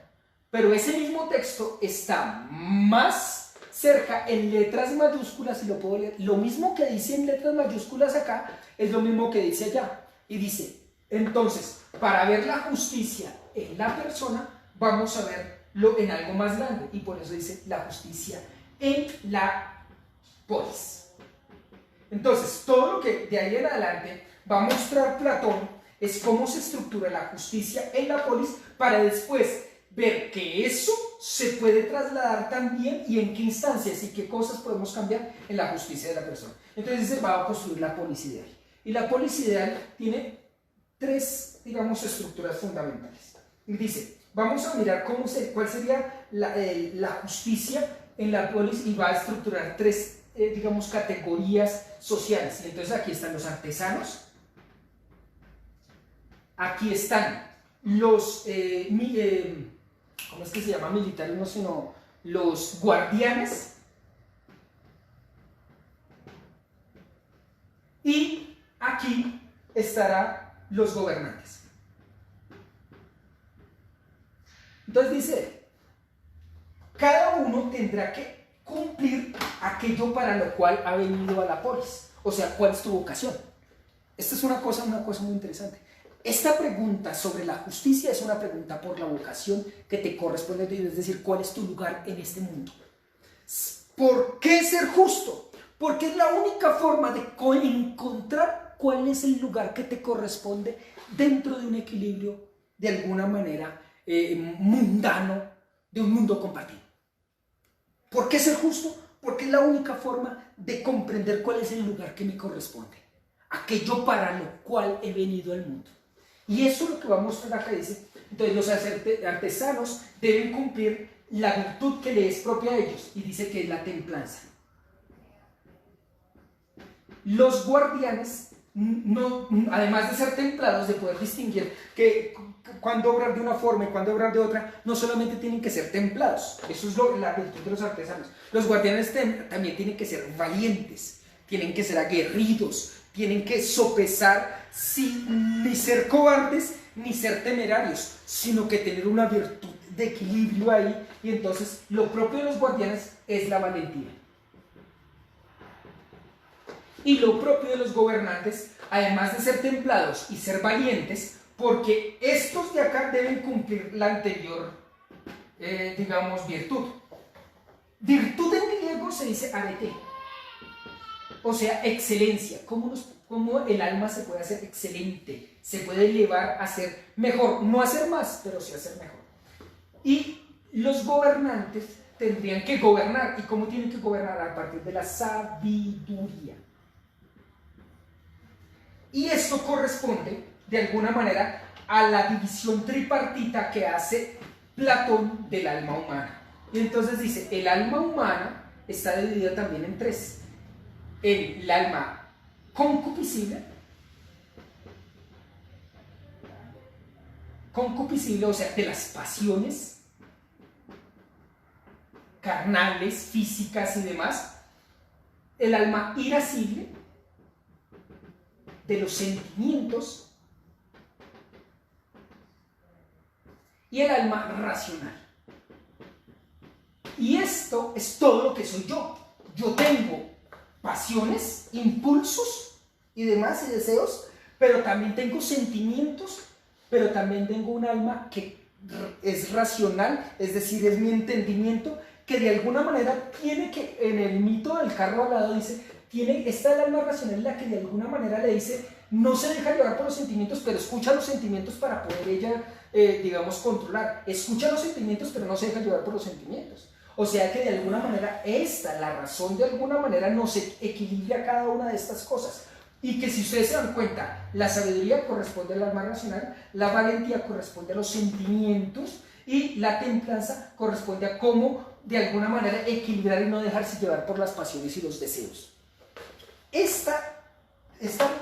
Pero ese mismo texto está más cerca en letras mayúsculas y lo puedo leer. Lo mismo que dice en letras mayúsculas acá es lo mismo que dice allá. Y dice, entonces, para ver la justicia en la persona, vamos a verlo en algo más grande. Y por eso dice la justicia en la polis. Entonces, todo lo que de ahí en adelante va a mostrar Platón es cómo se estructura la justicia en la polis para después ver que eso se puede trasladar también y en qué instancias y qué cosas podemos cambiar en la justicia de la persona. Entonces se va a construir la polis ideal. Y la polis ideal tiene 3, digamos, estructuras fundamentales. Y dice, vamos a mirar cuál sería la justicia en la polis y va a estructurar 3 digamos, categorías sociales. Y entonces aquí están los artesanos, aquí están los, ¿cómo es que se llama? Militares, no, sino los guardianes, y aquí estarán los gobernantes. Entonces dice, cada uno tendrá que cumplir aquello para lo cual ha venido a la polis, o sea, ¿cuál es tu vocación? Esta es una cosa muy interesante. Esta pregunta sobre la justicia es una pregunta por la vocación que te corresponde, es decir, ¿cuál es tu lugar en este mundo? ¿Por qué ser justo? Porque es la única forma de encontrar cuál es el lugar que te corresponde dentro de un equilibrio de alguna manera mundano de un mundo compartido. ¿Por qué ser justo? Porque es la única forma de comprender cuál es el lugar que me corresponde, aquello para lo cual he venido al mundo. Y eso es lo que va a mostrar acá, dice. Entonces los artesanos deben cumplir la virtud que les es propia a ellos, y dice que es la templanza. Los guardianes, además de ser templados, de poder distinguir que cuando obrar de una forma y cuando obrar de otra, no solamente tienen que ser templados, eso es la virtud de los artesanos. Los guardianes también tienen que ser valientes, tienen que ser aguerridos, tienen que sopesar ni ser cobardes ni ser temerarios, sino que tener una virtud de equilibrio ahí. Y entonces lo propio de los guardianes es la valentía. Y lo propio de los gobernantes, además de ser templados y ser valientes, porque estos de acá deben cumplir la anterior, digamos, virtud. Virtud en griego se dice arete, o sea, excelencia. ¿Cómo el alma se puede hacer excelente? Se puede elevar a ser mejor, no hacer más, pero sí hacer mejor. Y los gobernantes tendrían que gobernar. ¿Y cómo tienen que gobernar? A partir de la sabiduría. Y esto corresponde, de alguna manera, a la división tripartita que hace Platón del alma humana. Y entonces dice, el alma humana está dividida también en tres. El alma concupiscible, o sea, de las pasiones carnales, físicas y demás. El alma irascible, de los sentimientos. Y el alma racional. Y esto es todo lo que soy yo. Yo tengo pasiones, impulsos y demás y deseos, pero también tengo sentimientos, pero también tengo un alma que es racional, es decir, es mi entendimiento, que de alguna manera tiene que, en el mito del carro al lado dice, está el alma racional la que de alguna manera le dice, no se deja llevar por los sentimientos, pero escucha los sentimientos para poder ella, digamos, controlar. Escucha los sentimientos, pero no se deja llevar por los sentimientos. O sea que de alguna manera la razón de alguna manera nos equilibra cada una de estas cosas. Y que si ustedes se dan cuenta, la sabiduría corresponde al alma racional, la valentía corresponde a los sentimientos y la templanza corresponde a cómo de alguna manera equilibrar y no dejarse llevar por las pasiones y los deseos. Esta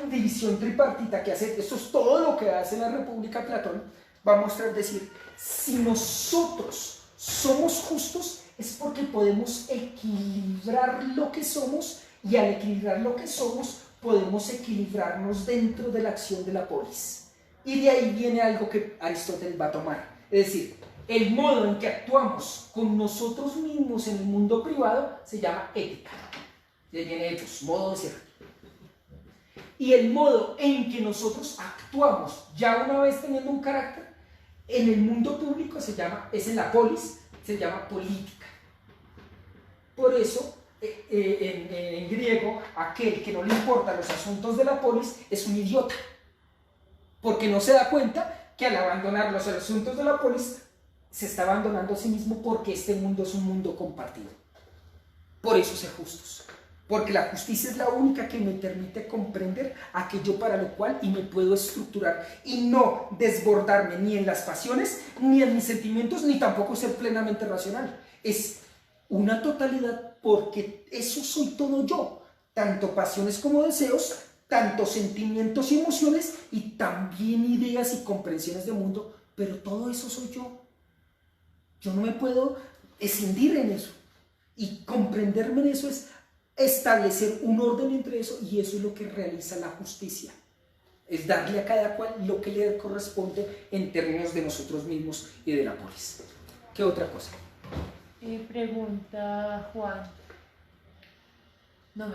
división tripartita que hace, esto es todo lo que hace la República Platón, va a mostrar, decir, si nosotros somos justos, es porque podemos equilibrar lo que somos, y al equilibrar lo que somos, podemos equilibrarnos dentro de la acción de la polis. Y de ahí viene algo que Aristóteles va a tomar. Es decir, el modo en que actuamos con nosotros mismos en el mundo privado se llama ética. De ahí viene ethos, modo de ser. Y el modo en que nosotros actuamos, ya una vez teniendo un carácter, en el mundo público es en la polis, se llama política. Por eso, en griego, aquel que no le importan los asuntos de la polis es un idiota, porque no se da cuenta que al abandonar los asuntos de la polis se está abandonando a sí mismo, porque este mundo es un mundo compartido. Por eso ser justos, porque la justicia es la única que me permite comprender aquello para lo cual y me puedo estructurar y no desbordarme ni en las pasiones, ni en mis sentimientos, ni tampoco ser plenamente racional. Es una totalidad, porque eso soy todo yo, tanto pasiones como deseos, tanto sentimientos y emociones, y también ideas y comprensiones del mundo, pero todo eso soy yo. Yo no me puedo escindir en eso, y comprenderme en eso es establecer un orden entre eso, y eso es lo que realiza la justicia, es darle a cada cual lo que le corresponde en términos de nosotros mismos y de la polis. ¿Qué otra cosa? Pregunta Juan. No,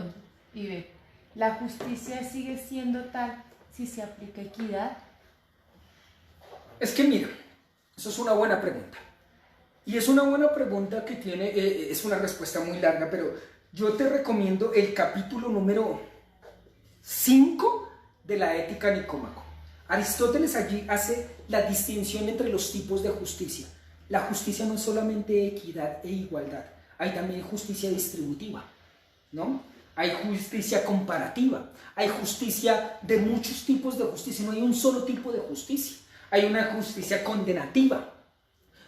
Ibe. ¿La justicia sigue siendo tal si se aplica equidad? Es que mira, eso es una buena pregunta. Y es una buena pregunta que tiene, es una respuesta muy larga, pero yo te recomiendo el capítulo número 5 de la Ética Nicómaco. Aristóteles allí hace la distinción entre los tipos de justicia. La justicia no es solamente equidad e igualdad, hay también justicia distributiva, ¿no? Hay justicia comparativa, hay justicia de muchos tipos de justicia, no hay un solo tipo de justicia. Hay una justicia condenativa,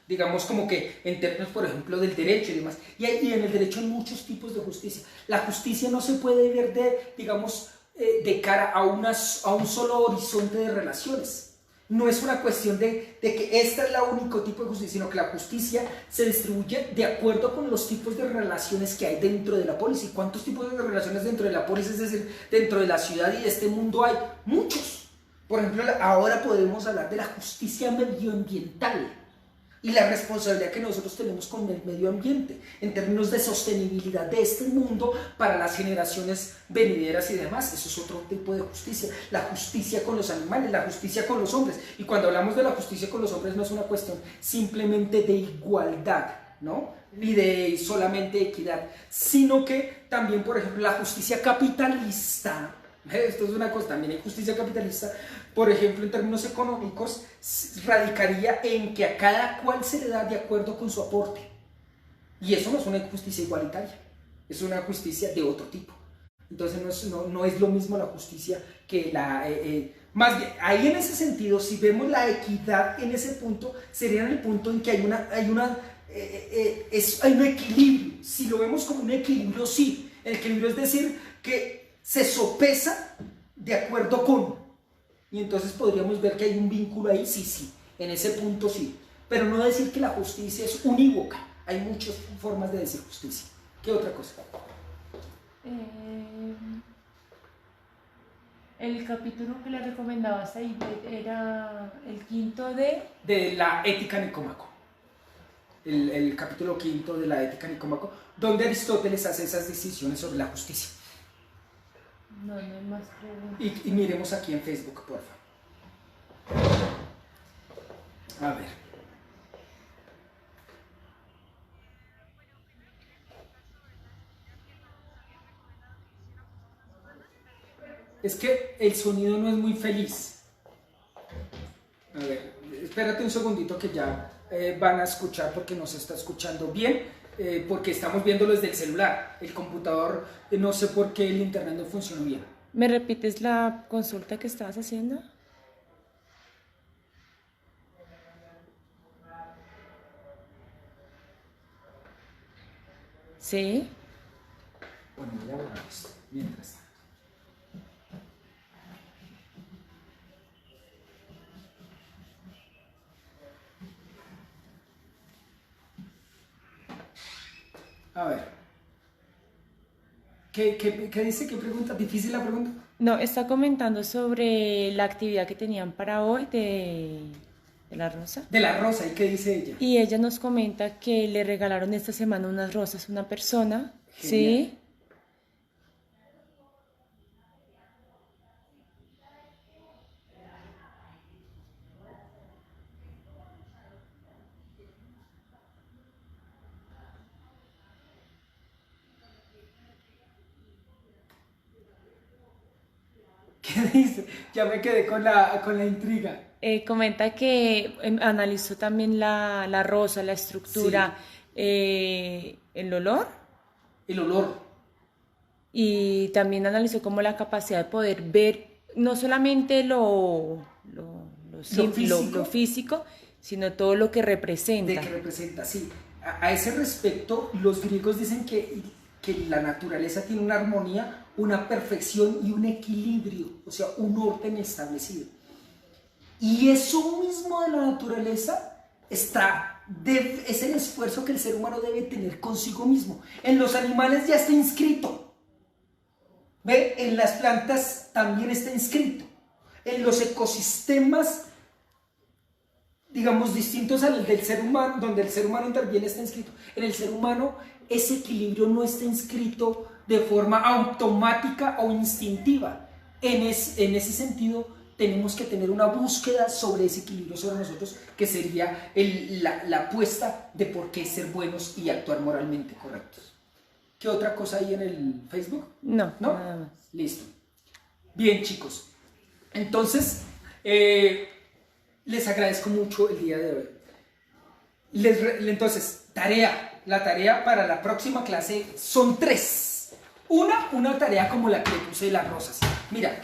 digamos como que en términos, por ejemplo, del derecho y demás. Y en el derecho hay muchos tipos de justicia. La justicia no se puede ver digamos, de cara a un solo horizonte de relaciones. No es una cuestión de que esta es la único tipo de justicia, sino que la justicia se distribuye de acuerdo con los tipos de relaciones que hay dentro de la polis. ¿Y cuántos tipos de relaciones dentro de la polis, es decir, dentro de la ciudad y de este mundo hay? Muchos. Por ejemplo, ahora podemos hablar de la justicia medioambiental y la responsabilidad que nosotros tenemos con el medio ambiente en términos de sostenibilidad de este mundo para las generaciones venideras y demás. Eso es otro tipo de justicia. La justicia con los animales, la justicia con los hombres. Y cuando hablamos de la justicia con los hombres no es una cuestión simplemente de igualdad, ¿no? Ni de solamente equidad, sino que también, por ejemplo, la justicia capitalista. Esto es una cosa, también hay justicia capitalista, por ejemplo, en términos económicos, radicaría en que a cada cual se le da de acuerdo con su aporte. Y eso no es una justicia igualitaria, es una justicia de otro tipo. Entonces no es lo mismo la justicia que la... más bien, ahí en ese sentido, si vemos la equidad en ese punto, sería en el punto en que hay un equilibrio. Si lo vemos como un equilibrio, sí. El equilibrio es decir que se sopesa de acuerdo con, y entonces podríamos ver que hay un vínculo ahí, sí, en ese punto sí, pero no decir que la justicia es unívoca, hay muchas formas de decir justicia. ¿Qué otra cosa? El capítulo que le recomendabas ahí era el quinto de la ética Nicómaco, el capítulo quinto de la ética Nicómaco, donde Aristóteles hace esas decisiones sobre la justicia. No hay más preguntas. Y miremos aquí en Facebook, por favor. A ver. Es que el sonido no es muy feliz. A ver, espérate un segundito que ya van a escuchar porque nos está escuchando bien. Porque estamos viéndolo desde el celular. El computador, no sé por qué el internet no funcionó bien. ¿Me repites la consulta que estabas haciendo? Sí. Bueno, voy a borrar esto mientras tanto. A ver. ¿Qué dice? ¿Qué pregunta? ¿Difícil la pregunta? No, está comentando sobre la actividad que tenían para hoy de la rosa. De la rosa, ¿y qué dice ella? Y ella nos comenta que le regalaron esta semana unas rosas a una persona. Genial. Sí. ¿Qué dice? Ya me quedé con la intriga. Comenta que analizó también la rosa, la estructura, el olor. El olor. Y también analizó como la capacidad de poder ver no solamente lo físico, sino todo lo que representa. De que representa, sí. A ese respecto, los griegos dicen que la naturaleza tiene una armonía, una perfección y un equilibrio, o sea, un orden establecido. Y eso mismo de la naturaleza es el esfuerzo que el ser humano debe tener consigo mismo. En los animales ya está inscrito. ¿Ve? En las plantas también está inscrito. En los ecosistemas, digamos, distintos al del ser humano, donde el ser humano interviene, está inscrito. En el ser humano, ese equilibrio no está inscrito de forma automática o instintiva. En ese sentido, tenemos que tener una búsqueda sobre ese equilibrio sobre nosotros, que sería la apuesta de por qué ser buenos y actuar moralmente correctos. ¿Qué otra cosa hay en el Facebook? No, ¿No? nada más. Listo. Bien, chicos. Entonces, Les agradezco mucho el día de hoy. Entonces, la tarea para la próxima clase son 3. Una tarea como la que le puse de las rosas. Mira,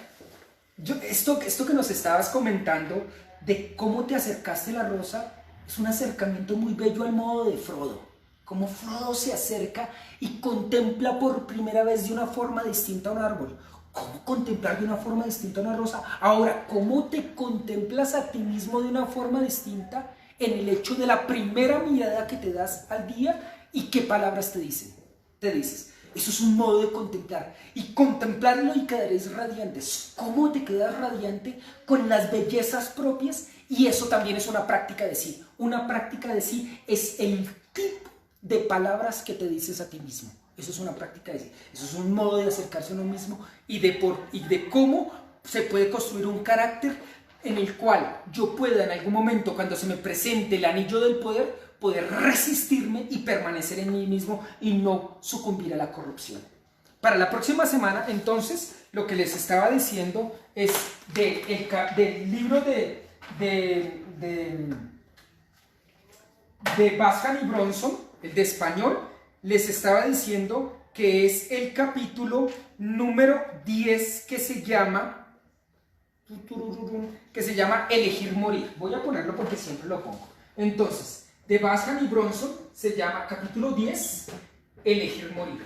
esto que nos estabas comentando de cómo te acercaste a la rosa es un acercamiento muy bello al modo de Frodo. Cómo Frodo se acerca y contempla por primera vez de una forma distinta a un árbol. ¿Cómo contemplar de una forma distinta a una rosa? Ahora, ¿cómo te contemplas a ti mismo de una forma distinta en el hecho de la primera mirada que te das al día y qué palabras te dices? Eso es un modo de contemplar. Y contemplarlo y quedaréis radiantes. ¿Cómo te quedas radiante? Con las bellezas propias. Y eso también es una práctica de sí. Una práctica de sí es el tipo de palabras que te dices a ti mismo. Eso es una práctica de sí. Eso es un modo de acercarse a uno mismo y de cómo se puede construir un carácter en el cual yo pueda en algún momento, cuando se me presente el anillo del poder, poder resistirme y permanecer en mí mismo y no sucumbir a la corrupción. Para la próxima semana, entonces, lo que les estaba diciendo es del libro de Bashan y Bronson, el de español, les estaba diciendo que es el capítulo número 10 que se llama Elegir Morir. Voy a ponerlo porque siempre lo pongo. Entonces, de Bashan y Bronson se llama capítulo 10, Elegir Morir.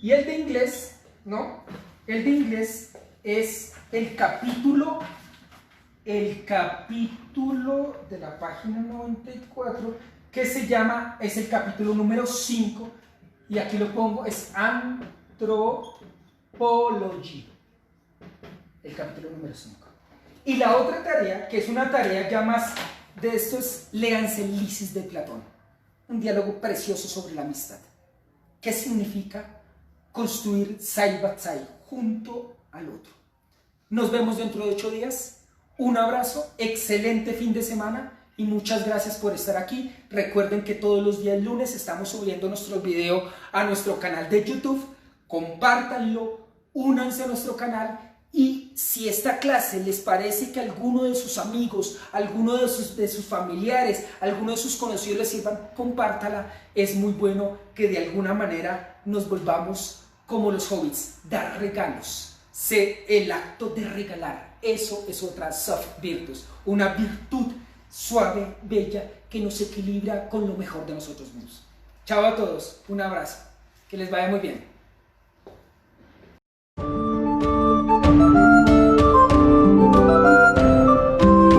Y el de inglés, ¿no? El de inglés es el capítulo de la página 94, que se llama, es el capítulo número 5, y aquí lo pongo, es Anthropology, el capítulo número 5. Y la otra tarea, que es una tarea ya más de esto, es léanse Lisis de Platón, un diálogo precioso sobre la amistad. ¿Qué significa construir side by side, junto al otro? Nos vemos dentro de 8 días. Un abrazo, excelente fin de semana y muchas gracias por estar aquí. Recuerden que todos los días lunes estamos subiendo nuestros videos a nuestro canal de YouTube. Compártanlo, únanse a nuestro canal. Y si esta clase les parece que alguno de sus amigos, alguno de sus familiares, alguno de sus conocidos les sirvan, compártala. Es muy bueno que de alguna manera nos volvamos como los hobbits, dar regalos. Sé el acto de regalar. Eso es otra soft virtus, una virtud suave, bella, que nos equilibra con lo mejor de nosotros mismos. Chao a todos, un abrazo, que les vaya muy bien.